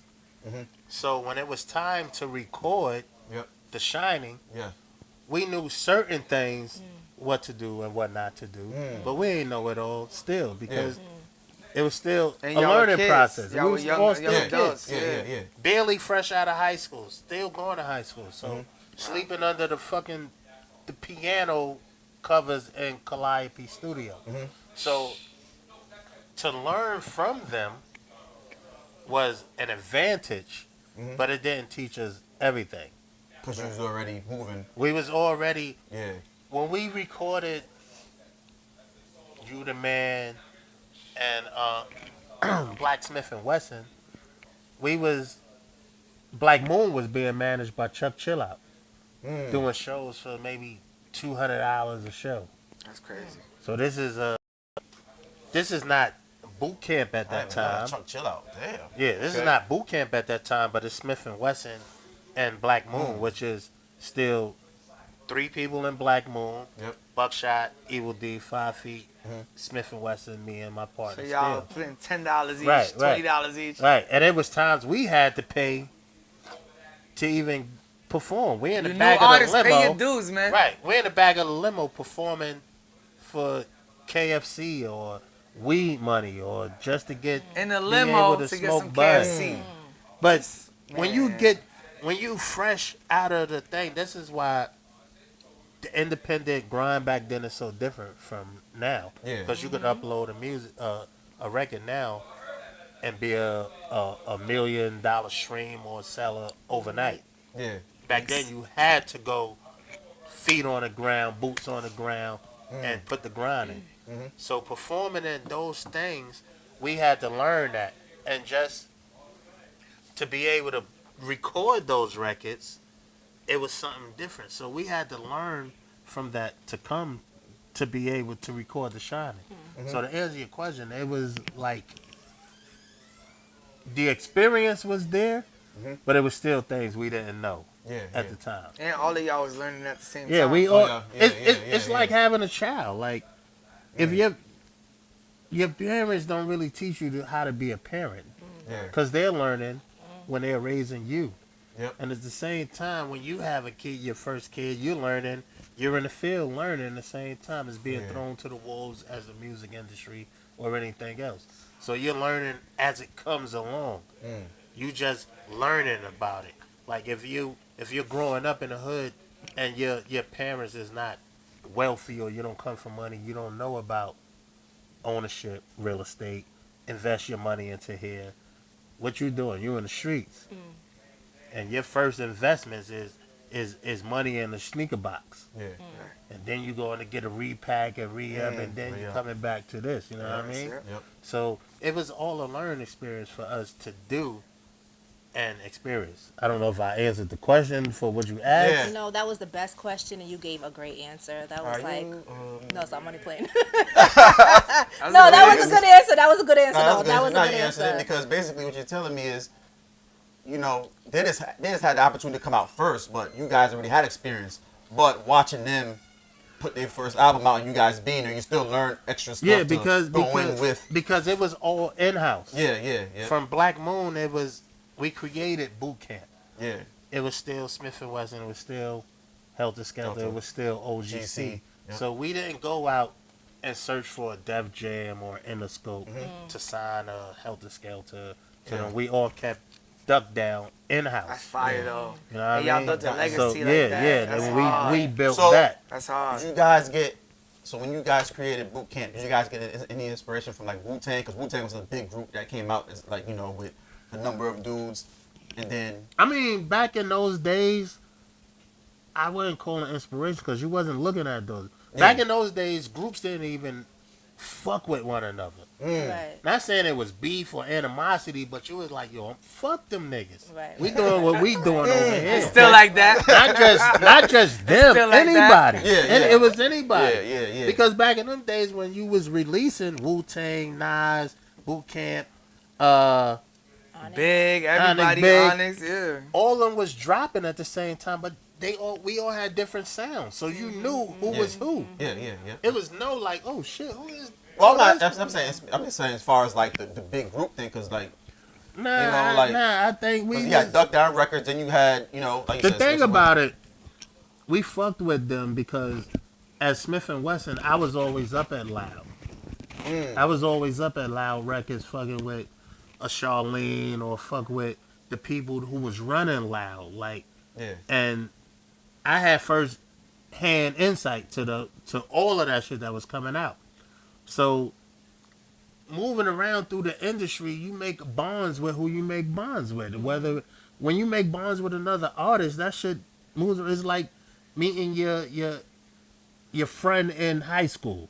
So when it was time to record Yep. The Shining, Yeah. we knew certain things, what to do and what not to do, but we didn't know it all still because it was still And a y'all were learning kids. process. Y'all We were was young- all young still adults. kids, Yeah. barely fresh out of high school, still going to high school. So sleeping under the piano covers in Calliope Studio. So to learn from them was an advantage, but it didn't teach us everything. Because you was already moving. We was already, Yeah. when we recorded You the Man and Blacksmith and Wesson, Black Moon was being managed by Chuck Chillout, doing shows for maybe $200 a show. That's crazy. So this is not boot camp at that time. Chuck, chill out. Damn. Yeah, this is not boot camp at that time, but it's Smith and Wesson and Black Moon, which is still 3 people in Black Moon. Yep. Buckshot, Evil D, 5 Feet, Smith and Wesson, me and my So partner. y'all Still. putting $10 each, Right, right. $20 each. Right, and it was times we had to pay to even perform. We in the You new back of the artists limo. pay your dues, man. Right, we're in the back of the limo performing for KFC or weed money or just to get In the be limo able to get smoke some bud. KFC. But when Man. when you fresh out of the thing, this is why the independent grind back then is so different from now. Yeah. Because you could upload a record now and be a $1 million stream or seller overnight. Yeah. Back then you had to go feet on the ground, boots on the ground, and put the grind in. So performing in those things, we had to learn that. And just to be able to record those records, it was something different. So we had to learn from that to come to be able to record The Shining. So to answer your question, it was like the experience was there, but it was still things we didn't know at the time. And all of y'all was learning at the same Yeah, time. we all. yeah, It's yeah. like having a child. Like if your parents don't really teach you how to be a parent, Yeah. because they're learning when they're raising you. Yep. And at the same time, when you have a kid, your first kid, you're learning. You're in the field learning at the same time as being thrown to the wolves as the music industry or anything else. So you're learning as it comes along. You just learning about it. Like if you're growing up in the hood and your parents is not wealthy or you don't come from money, you don't know about ownership, real estate, invest your money into here. What you doing? You in the streets. And your first investments is is money in the sneaker box. Yeah. And then you going to get a repack and re-up, and then you're coming back to this. You know what I mean? Yep. So it was all a learning experience for us to do and experience. I don't know if I answered the question for what you asked. Yeah. You know, that was the best question, and you gave a great answer. That was Are like, you, no, stop money playing. That's No, that was a good answer. That was a good answer. No, No, that was a no, good you answered it answer. because basically what you're telling me is, you know, they just had the opportunity to come out first, but you guys already had experience. But watching them put their first album out and you guys being there, you still learn extra stuff. Yeah, to go in with. because it was all in house. Yeah. From Black Moon, we created boot camp. Yeah. It was still Smith and Wesson. It was still Helter Skelter. Helter. It was still OGC. GC, yep. So we didn't go out and search for a Def Jam or Interscope to sign a Helter Skelter to them. We all kept Duck Down in That's house. fire though. You know what And y'all I mean? built a legacy So, like yeah, that. yeah. That's And hard. we built So- that. That's hard. Did you guys get? So when you guys created Boot Camp, did you guys get any inspiration from like Wu-Tang? Because Wu-Tang was a big group that came out as like, you know, with a number of dudes, and then I mean, back in those days, I wouldn't call it inspiration because you wasn't looking at those. Back in those days, groups didn't even fuck with one another. Right. Not saying it was beef or animosity, but you was like, yo, fuck them niggas. Right. We doing what we doing over here. Still like that. Not just them, Still like anybody. that? Yeah, And yeah. it was anybody. Yeah. Because back in them days when you was releasing Wu-Tang, Nas, Boot Camp, Big, everybody, Big. Onyx, yeah. all of them was dropping at the same time, but we all had different sounds, so you knew who was who. yeah. It was no like, oh shit, who is? Well, oh, I'm just saying as far as like the big group thing, because like Nah, I think we. you had Duck Down Records, and you had, you know, like you The said, thing Smith & about it, we fucked with them because as Smith and Wesson, I was always up at Loud. I was always up at Loud Records, fucking with a Charlene or fuck with the people who was running Loud, like, Yeah. and I had first hand insight to all of that shit that was coming out. So moving around through the industry, you make bonds with who you make bonds with. Whether when you make bonds with another artist, that shit moves. It's like meeting your friend in high school.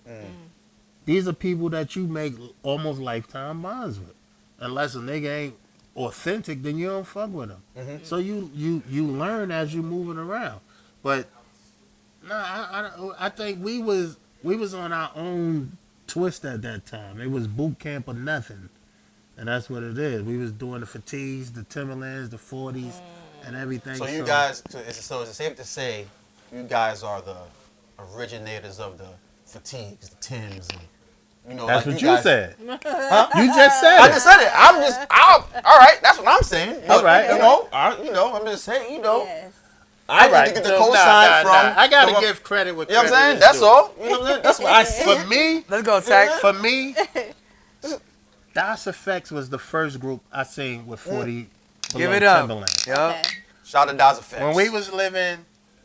These are people that you make almost lifetime bonds with. Unless a nigga ain't authentic, then you don't fuck with them. So you learn as you moving around. But I think we was on our own twist at that time. It was boot camp or nothing, and that's what it is. We was doing the fatigues, the Timberlands, the 40s, and everything. So you guys, so is it safe to say you guys are the originators of the fatigues, the Tims, and you know, That's like what you you guys, said. Huh? You just said I it. just said it. All right. That's what I'm saying. All right. You know, I'm just saying. You know, Yes. I Right. need to get the So, cosign from. I gotta from- give credit with You know what I'm credit saying? is That's due. all. You know what I'm saying? That's what I see. For me, Let's go, Tech. For me, Das Effects was the first group I seen with 40 Give below it up. Timberland. Yup. Okay. Shout out to Daz Effects. When we was living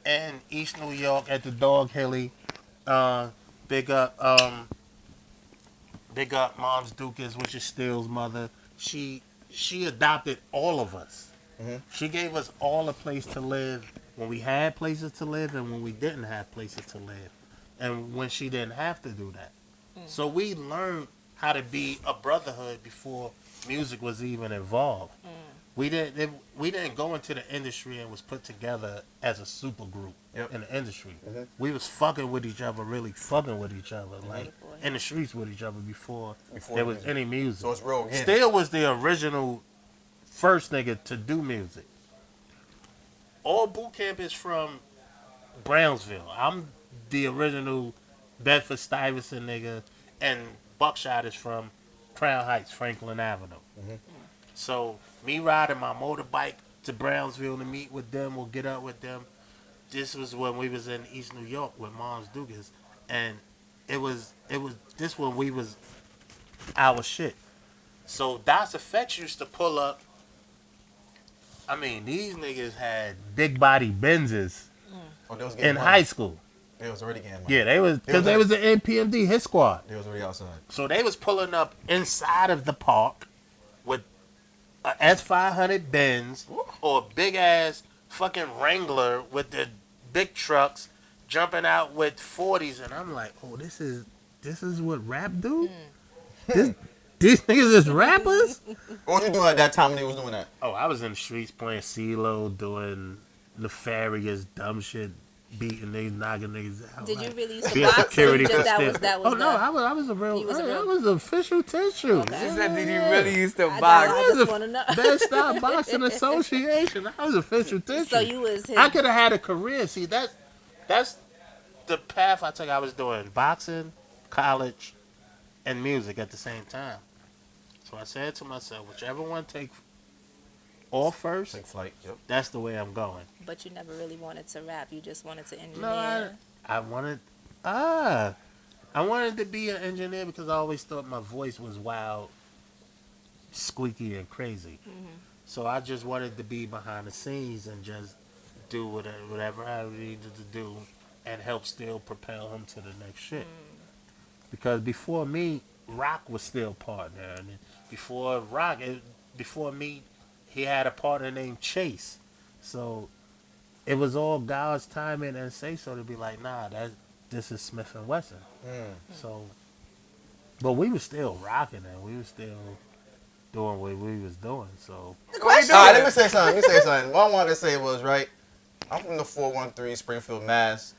in East New York at the Dog Hilly, big up Mom's Dukas, which is Steele's mother. She adopted all of us. She gave us all a place to live when we had places to live and when we didn't have places to live, and when she didn't have to do that. So we learned how to be a brotherhood before music was even involved. We didn't go into the industry and was put together as a super group in the industry. We was fucking with each other, really fucking with each other, like in the streets with each other before there was any music. So it's real organic. Steele was the original first nigga to do music. All boot camp is from Brownsville. I'm the original Bedford Stuyvesant nigga, and Buckshot is from Crown Heights, Franklin Avenue. So me riding my motorbike to Brownsville to meet with them or get up with them. This was when we was in East New York with Mom's Dugas, and it was this when we was our shit. So Das Effects used to pull up. I mean, these niggas had big body Benzes Oh, they was getting in money. high school. They was already getting money. Yeah, they was because they was the NPMD hit squad. They was already outside. So they was pulling up inside of the park with a S500 Benz or a big ass fucking Wrangler with the big trucks jumping out with 40s, and I'm like, oh, this is what rap do? This these niggas is rappers? What was you doing at that time when they was doing that? Oh, I was in the streets playing CeeLo, doing nefarious dumb shit, beating niggas, knocking niggas out. Did you really used to being box? Or security you for just, that still. was that Oh was no, the, I was a real. You was a real- I was official tissue. Okay. She said, did you really used to I box? know, I I was just want to know. Best Stop Boxing Association. I was official tissue. So you was his. I could have had a career. See, that's the path I took. I was doing boxing, college, and music at the same time. So I said to myself, whichever one take off first, Take flight. Yep. that's the way I'm going. But you never really wanted to rap. You just wanted to engineer. No, I wanted to be an engineer because I always thought my voice was wild, squeaky, and crazy. So I just wanted to be behind the scenes and just do whatever I needed to do and help still propel him to the next shit. Because before me, Rock was still partner, and before me, he had a partner named Chase. So it was all God's timing and say so to be like, nah, this is Smith and Wesson. So, but we was still rocking and we was still doing what we was doing. So All right, let me say something. What I wanted to say was, right, I'm from the 413 Springfield, Mass,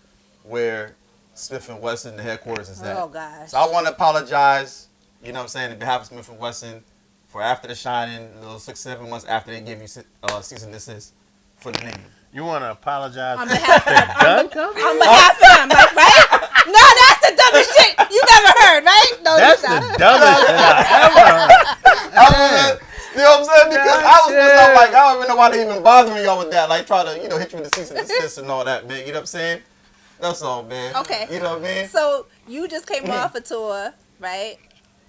where Smith & Wesson, the headquarters is at. Oh gosh. So I want to apologize, you know what I'm saying, on behalf of Smith & Wesson for after The Shining, a little 6-7 months after they give you cease and desist for the name. you want to apologize On for behalf the gun company? on behalf of them, like, right? No, that's the dumbest shit you never heard, right? No, That's you the not. dumbest shit I ever heard. You know what I'm saying? Because I was just like, I don't even know why they even bothering y'all with that. Like, try to, hit you with the cease and desist and all that, man. You know what I'm saying? That's all, man. Okay. You know what I mean? So you just came off a tour, right?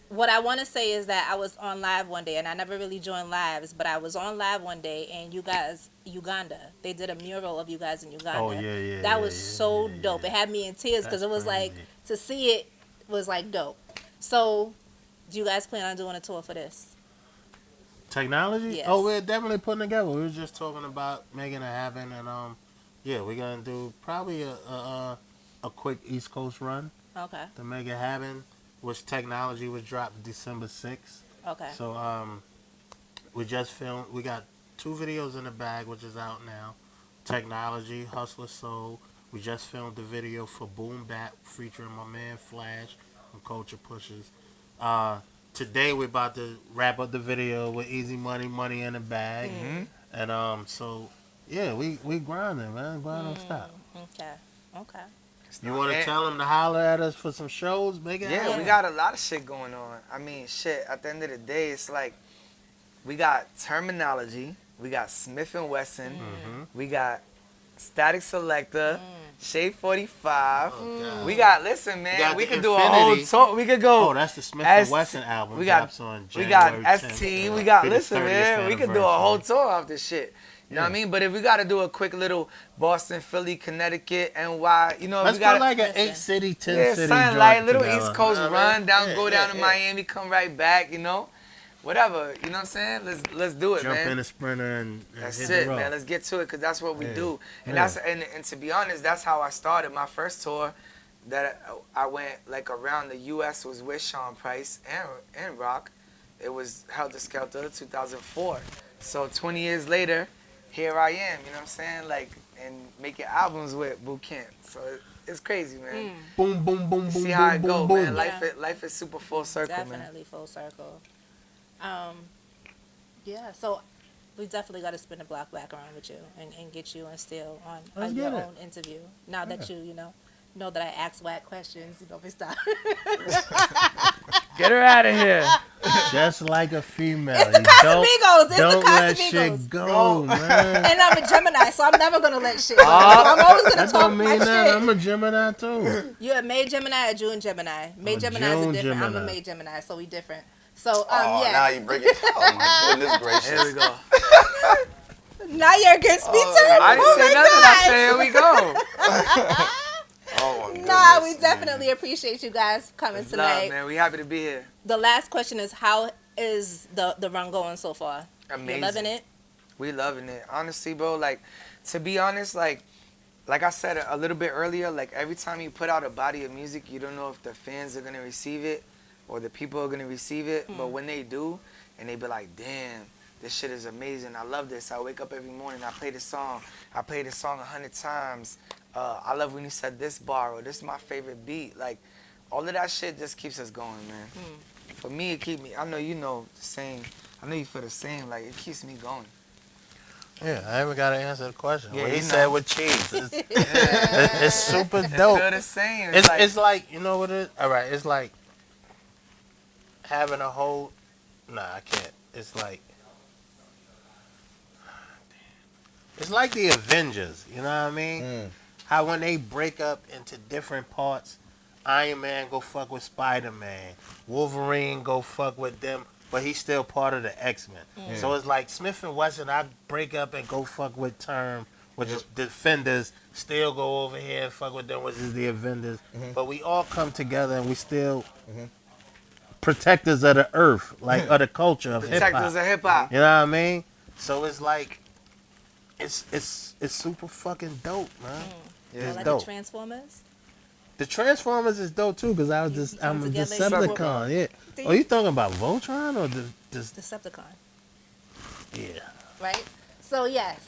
What I want to say is that I was on live one day, and I never really joined lives, but I was on live one day, and you guys, Uganda, they did a mural of you guys in Uganda. Oh, yeah. That was so dope. It had me in tears because That's it was like, crazy. to see it was like dope. So, do you guys plan on doing a tour for this? Technology? Yes. Oh, we're definitely putting together. We were just talking about making it happen, and yeah, we're gonna do probably a quick East Coast run Okay. to make it happen. Which Technology was dropped December 6th. Okay. So we just filmed. We got 2 videos in the bag, which is out now. Technology, Hustler Soul. We just filmed the video for Boom Bap featuring my man Flash from Culture Pushers. Today we're about to wrap up the video with Easy Money, Money in the Bag, and so yeah, we grinding, man. Grind don't stop. Okay. You want to tell them to holler at us for some shows? Make it Yeah, happen. we got a lot of shit going on. I mean, shit, at the end of the day, it's like we got Termanology, we got Smith & Wesson, we got Static Selector, Shade 45. Oh, God. We got, listen, man, got we the could do a whole Infinity. tour. We could go. Oh, that's the Smith S- & Wesson album. we got- drops on We got January 10th. ST, we got, Be the listen, 30th man, we could do a whole anniversary. tour off this shit. You know what I mean? But if we got to do a quick little Boston, Philly, Connecticut, NY, you know, Let's we got put like an 8-city, 10-city yeah, something joint like little together. East Coast You know what I run mean? down, Yeah, go down to yeah. Miami, come right back, you know, whatever. You know what I'm saying? Let's do it, Jump man. in a Sprinter and That's hit it, the road. man. Let's get to it because that's what we Yeah. do. And Yeah. and to be honest, that's how I started my first tour. That I went like around the U.S. was with Sean Price and Rock. It was Helter Skelter 2004. So 20 years later, here I am. You know what I'm saying? Like and making albums with Boot Camp. So it's crazy, man. Boom, boom, boom, boom, See boom, how it boom, go, boom. man. Yeah. Life is super full circle, man. Definitely full circle. Yeah, so we definitely got to spin the block back around with you and get you and still on Let's your get it. own interview. Now that you know that I ask whack questions, you know, we stop. Get her out of here. Just like a female. It's the You Casamigos. It's the don't let Casamigos. shit go, man. And I'm a Gemini, so I'm never gonna let shit go. I'm always gonna That talk don't my mean that. shit. I'm a Gemini too. You're a May Gemini or June Gemini. May I'm a Gemini is June different. I'm a Gemini. May Gemini, so we different. So Oh, yeah. now you bring it. Oh, my goodness gracious. Here we go. Now you're against me too. I didn't Oh say my nothing. I God. said, here we go. Oh, my goodness. Nah, we definitely appreciate you guys coming Love, tonight. man. We happy to be here. The last question is, how is the run going so far? Amazing. You loving it? We loving it. Honestly, bro, like to be honest, like I said a little bit earlier, like every time you put out a body of music, you don't know if the fans are gonna receive it or the people are gonna receive it. But when they do, and they be like, damn, this shit is amazing. I love this. I wake up every morning. I play this song. I play this song 100 times. I love when you said this bar or this is my favorite beat. Like all of that shit just keeps us going, man. For me, it keep me. I know you know the same. I know you feel the same. Like it keeps me going. Yeah, I even got to answer the question. Yeah, What he you said know. with cheese. It's super dope. Feel the same. It's like, you know what it is? All right, it's like having a whole... Nah, I can't. It's like the Avengers, you know what I mean? How when they break up into different parts, Iron Man go fuck with Spider-Man, Wolverine go fuck with them, but he's still part of the X-Men. So it's like Smith and Wesson, I break up and go fuck with Term, which is Defenders, still go over here and fuck with them, which is the Avengers. But we all come together and we still protectors of the earth, like of the culture of hip-hop. Protectors of hip hop. You know what I mean? So it's like, it's super fucking dope, man. Yeah. It's Like dope. the Transformers. The Transformers is dope too, because I'm a together, Decepticon. Yeah. Oh, you talking about Voltron or Decepticon. Yeah. Right? So yes.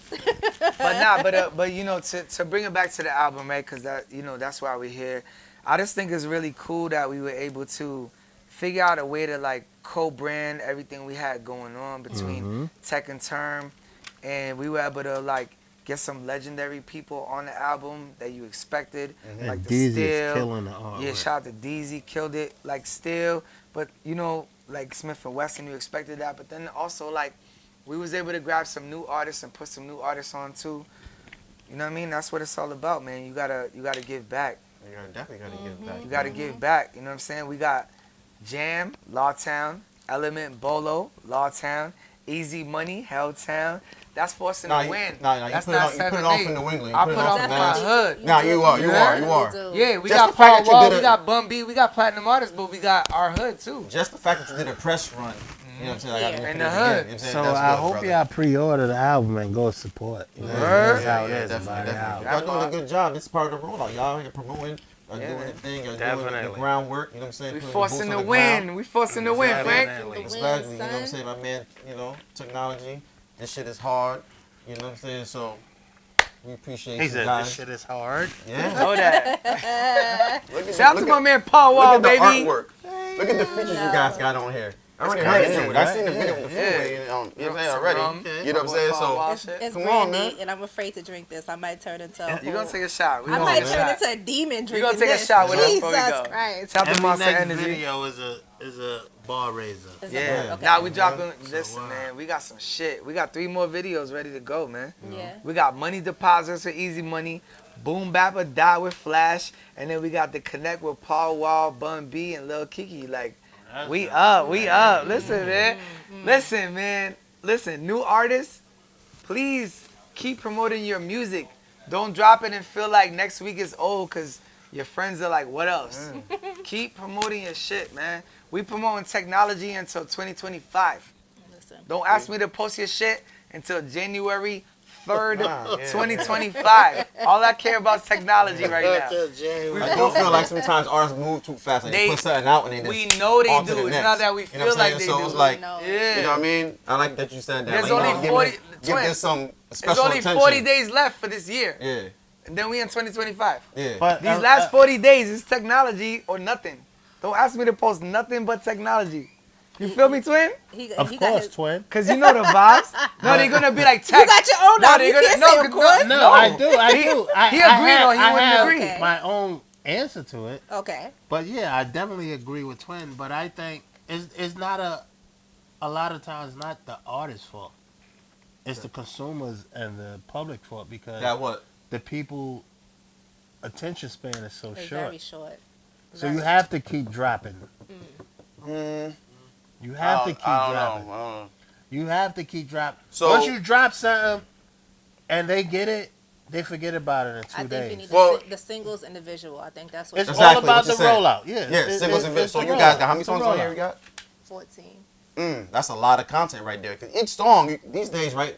But you know, to bring it back to the album, right? Because that, you know, that's why we're here. I just think it's really cool that we were able to figure out a way to like co-brand everything we had going on between Tech and Term, and we were able to like get some legendary people on the album that you expected, like And the Deezy is Steel. killing the artwork. Yeah, shout out to Deezy, killed it. Like Steel, but you know, like Smith and Wesson, you expected that, but then also like we was able to grab some new artists and put some new artists on too. You know what I mean? That's what it's all about, man. You gotta give back. You definitely gotta give back. You gotta give back. You know what I'm saying? We got Jam, Lawtown, Element, Bolo, Lawtown, Easy Money, Helltown. That's forcing the win. Nah, you That's put it not off, you put it 7-8. off in the wingling. I put off in my the hood. Nah, you are. Yeah, we Just got the fact Paul that you Wall, did we it- got Bun B, we got Platinum Artists, but we got our hood too. Just the fact that you did a press run. You know what I'm saying? I gotta Yeah. In put the it hood. again. You know what I'm saying? So That's I good, hope brother. y'all pre-order the album and go support. You know, Word. that's how it Yeah, is. definitely, about the definitely. album. Y'all doing a good job. This is part of the rollout. Y'all here promoting, Yeah, doing man. the thing, y'all doing Definitely. the groundwork. You know what I'm saying? We Putting forcing boots the on ground. win. We forcing the win, Frank. Definitely. Especially, you know what I'm son. saying? My man, you know, technology. This shit is hard. You know what I'm saying? So we appreciate He you said guys. this shit is hard. Yeah. Know that. Look at Shout out to my man Paul Look Wall, at the baby. artwork. Look at the features you guys got on here. I already heard crazy, it too. I seen the video with the Yeah. food. You know what I'm saying? Some Already. rum. You know what I'm saying? Paul Wall So shit. It's Come on, brandy, man. and I'm afraid to drink this. I might turn into a You gonna take a shot. We I gonna might take a turn shot. into a demon You drinking gonna take a this. shot with us Jesus before we go. Christ. Shout out to Every Monster next Energy. video is a bar raiser. Is Yeah. that- okay. Now we dropping. Listen, wow. man, we got some shit. We got 3 more videos ready to go, man. Yeah. We got Money Deposits for Easy Money, Boom Bap or Die with Flash, and then we got the Connect with Paul Wall, Bun B, and Lil Kiki. Like, we up. Listen, man. Listen, man. Listen, new artists, please keep promoting your music. Don't drop it and feel like next week is old because your friends are like, what else? Keep promoting your shit, man. We promoting technology until 2025. Listen. Don't ask me to post your shit until January 3rd, 2025. All I care about is technology right now. I do feel like sometimes artists move too fast. Like they put something out and they just We know they onto do. the It's next. not that we You know feel what I'm like they saying? So do. it's like, No. Yeah. you know what I mean? I like that you said that. There's like, only give 40 give twin. this some There's special only attention. 40 days left for this year. Yeah, And then we in 2025. yeah. But These last 40 days is technology or nothing. Don't ask me to post nothing but technology. You feel me, twin? Of he got course, his- twin. Because you know the vibes. No, they're going to be like tech. You got your own No, album. they're You gonna can't no, say of 'cause course. No, I do. He agreed or he I wouldn't have agree. Okay. my own answer to it. Okay. But yeah, I definitely agree with Twin. But I think it's not a lot of times not the artist's fault. It's the consumers and the public fault because That what? the people attention span is so It's short. very short. So you have to keep dropping. You have to keep dropping. I don't know. You have to keep dropping. So- Once you drop something and they get it, they forget about it in 2 I think days. you need Well- the singles individual. I think that's what It's Exactly all about what the you said. rollout. Yeah, Yeah, singles and it's So the you guys rollout. got how many It's the songs on here we rollout. got? 14. That's a lot of content right there. Cause each song these days, right?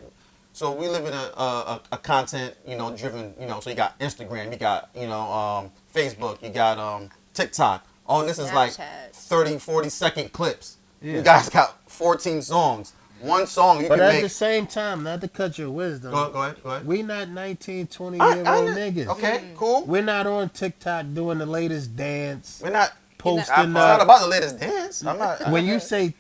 So we live in a content, driven, so you got Instagram, you got, Facebook, you got TikTok. All this is like Snapchat. 30, 40-second clips. Yeah. You guys got 14 songs. One song you But can at make. the same time, not to cut your wisdom, Go ahead. we not 19, 20-year-old niggas. Okay, cool. We're not on TikTok doing the latest dance, We're not. posting It's not about the latest dance. I'm not. When you say Okay,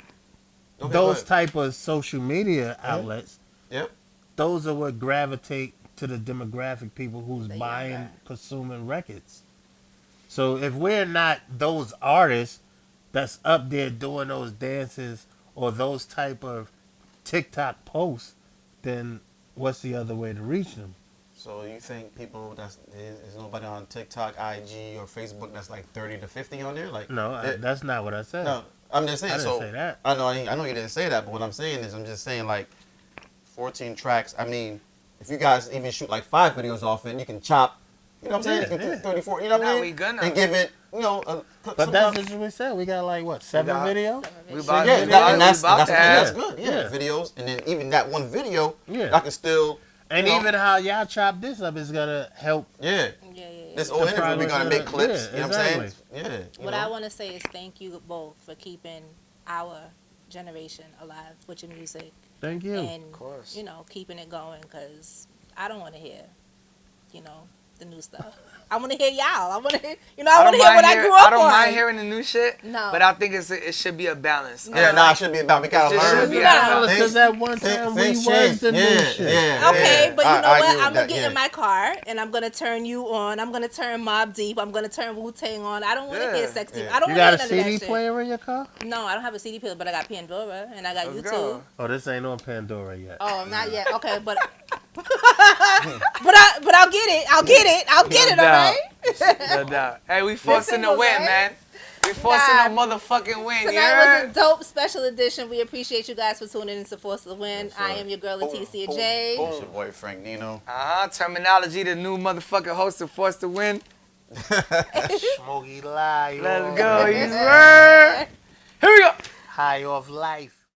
go those ahead. type of social media outlets, Yep. those are what gravitate to the demographic people who's The buying, younger. consuming records. So if we're not those artists that's up there doing those dances or those type of TikTok posts, then what's the other way to reach them? So you think people there's nobody on TikTok, IG, or Facebook that's like 30 to 50 on there? Like No, that's not what I said. no, I'm just saying. I didn't so say that. I know you didn't say that, but what I'm saying is I'm just saying like 14 tracks. I mean, if you guys even shoot like 5 videos off it, you can chop. You know what I'm saying? Yeah, yeah. 34. You know what I Nah, mean? we gonna. And give it, But that's just what we said. We got like what, 7 got- videos? We So, about, yeah, we that- about, and that's, we about and that's, that. that's good. Yeah, Yeah. videos, and then even that one video, Yeah. I can still, And you know, even how y'all chop this up is gonna help. yeah. Yeah. This The whole interview, we're progress gonna of make the- clips. yeah, You know what I'm saying? exactly. Yeah. you What know. I want to say is thank you both for keeping our generation alive with your music Thank you. and course. keeping it going, because I don't want to hear the new stuff. I want to hear y'all. I want to hear I want to hear what I grew up on. I don't mind hearing the new shit. No. But I think it should be a balance. Yeah, nah, it should be about. We gotta It learn. should be about- Because at one time we things was change. the new Yeah, shit. yeah. Okay, but you know I what? agree with I'm gonna that, get yeah. in my car and I'm gonna turn you on. I'm gonna turn Mobb Deep. I'm gonna turn Wu-Tang on. I don't want to Yeah. hear sexy. Yeah. I don't You want got to a hear none of CD that shit. player in your car? No, I don't have a CD player, but I got Pandora and I got Let's YouTube. go. Oh, this ain't on Pandora yet. Oh, not yet. Okay, but I'll get it. I'll get it. I'll get it. No All doubt. right. No doubt. Hey, we forcing the singles, win, right? man. We forcing Nah. the motherfucking win. You Tonight was a heard? dope special edition. We appreciate you guys for tuning in to Force the Win. Yes, I sir. am your girl, Leticia Boom, J. boom. It's your boy Frank Nino. Termanology, the new motherfucking host of Force to Win. Smokey lie. Let's go. You heard? Here we go. High off life.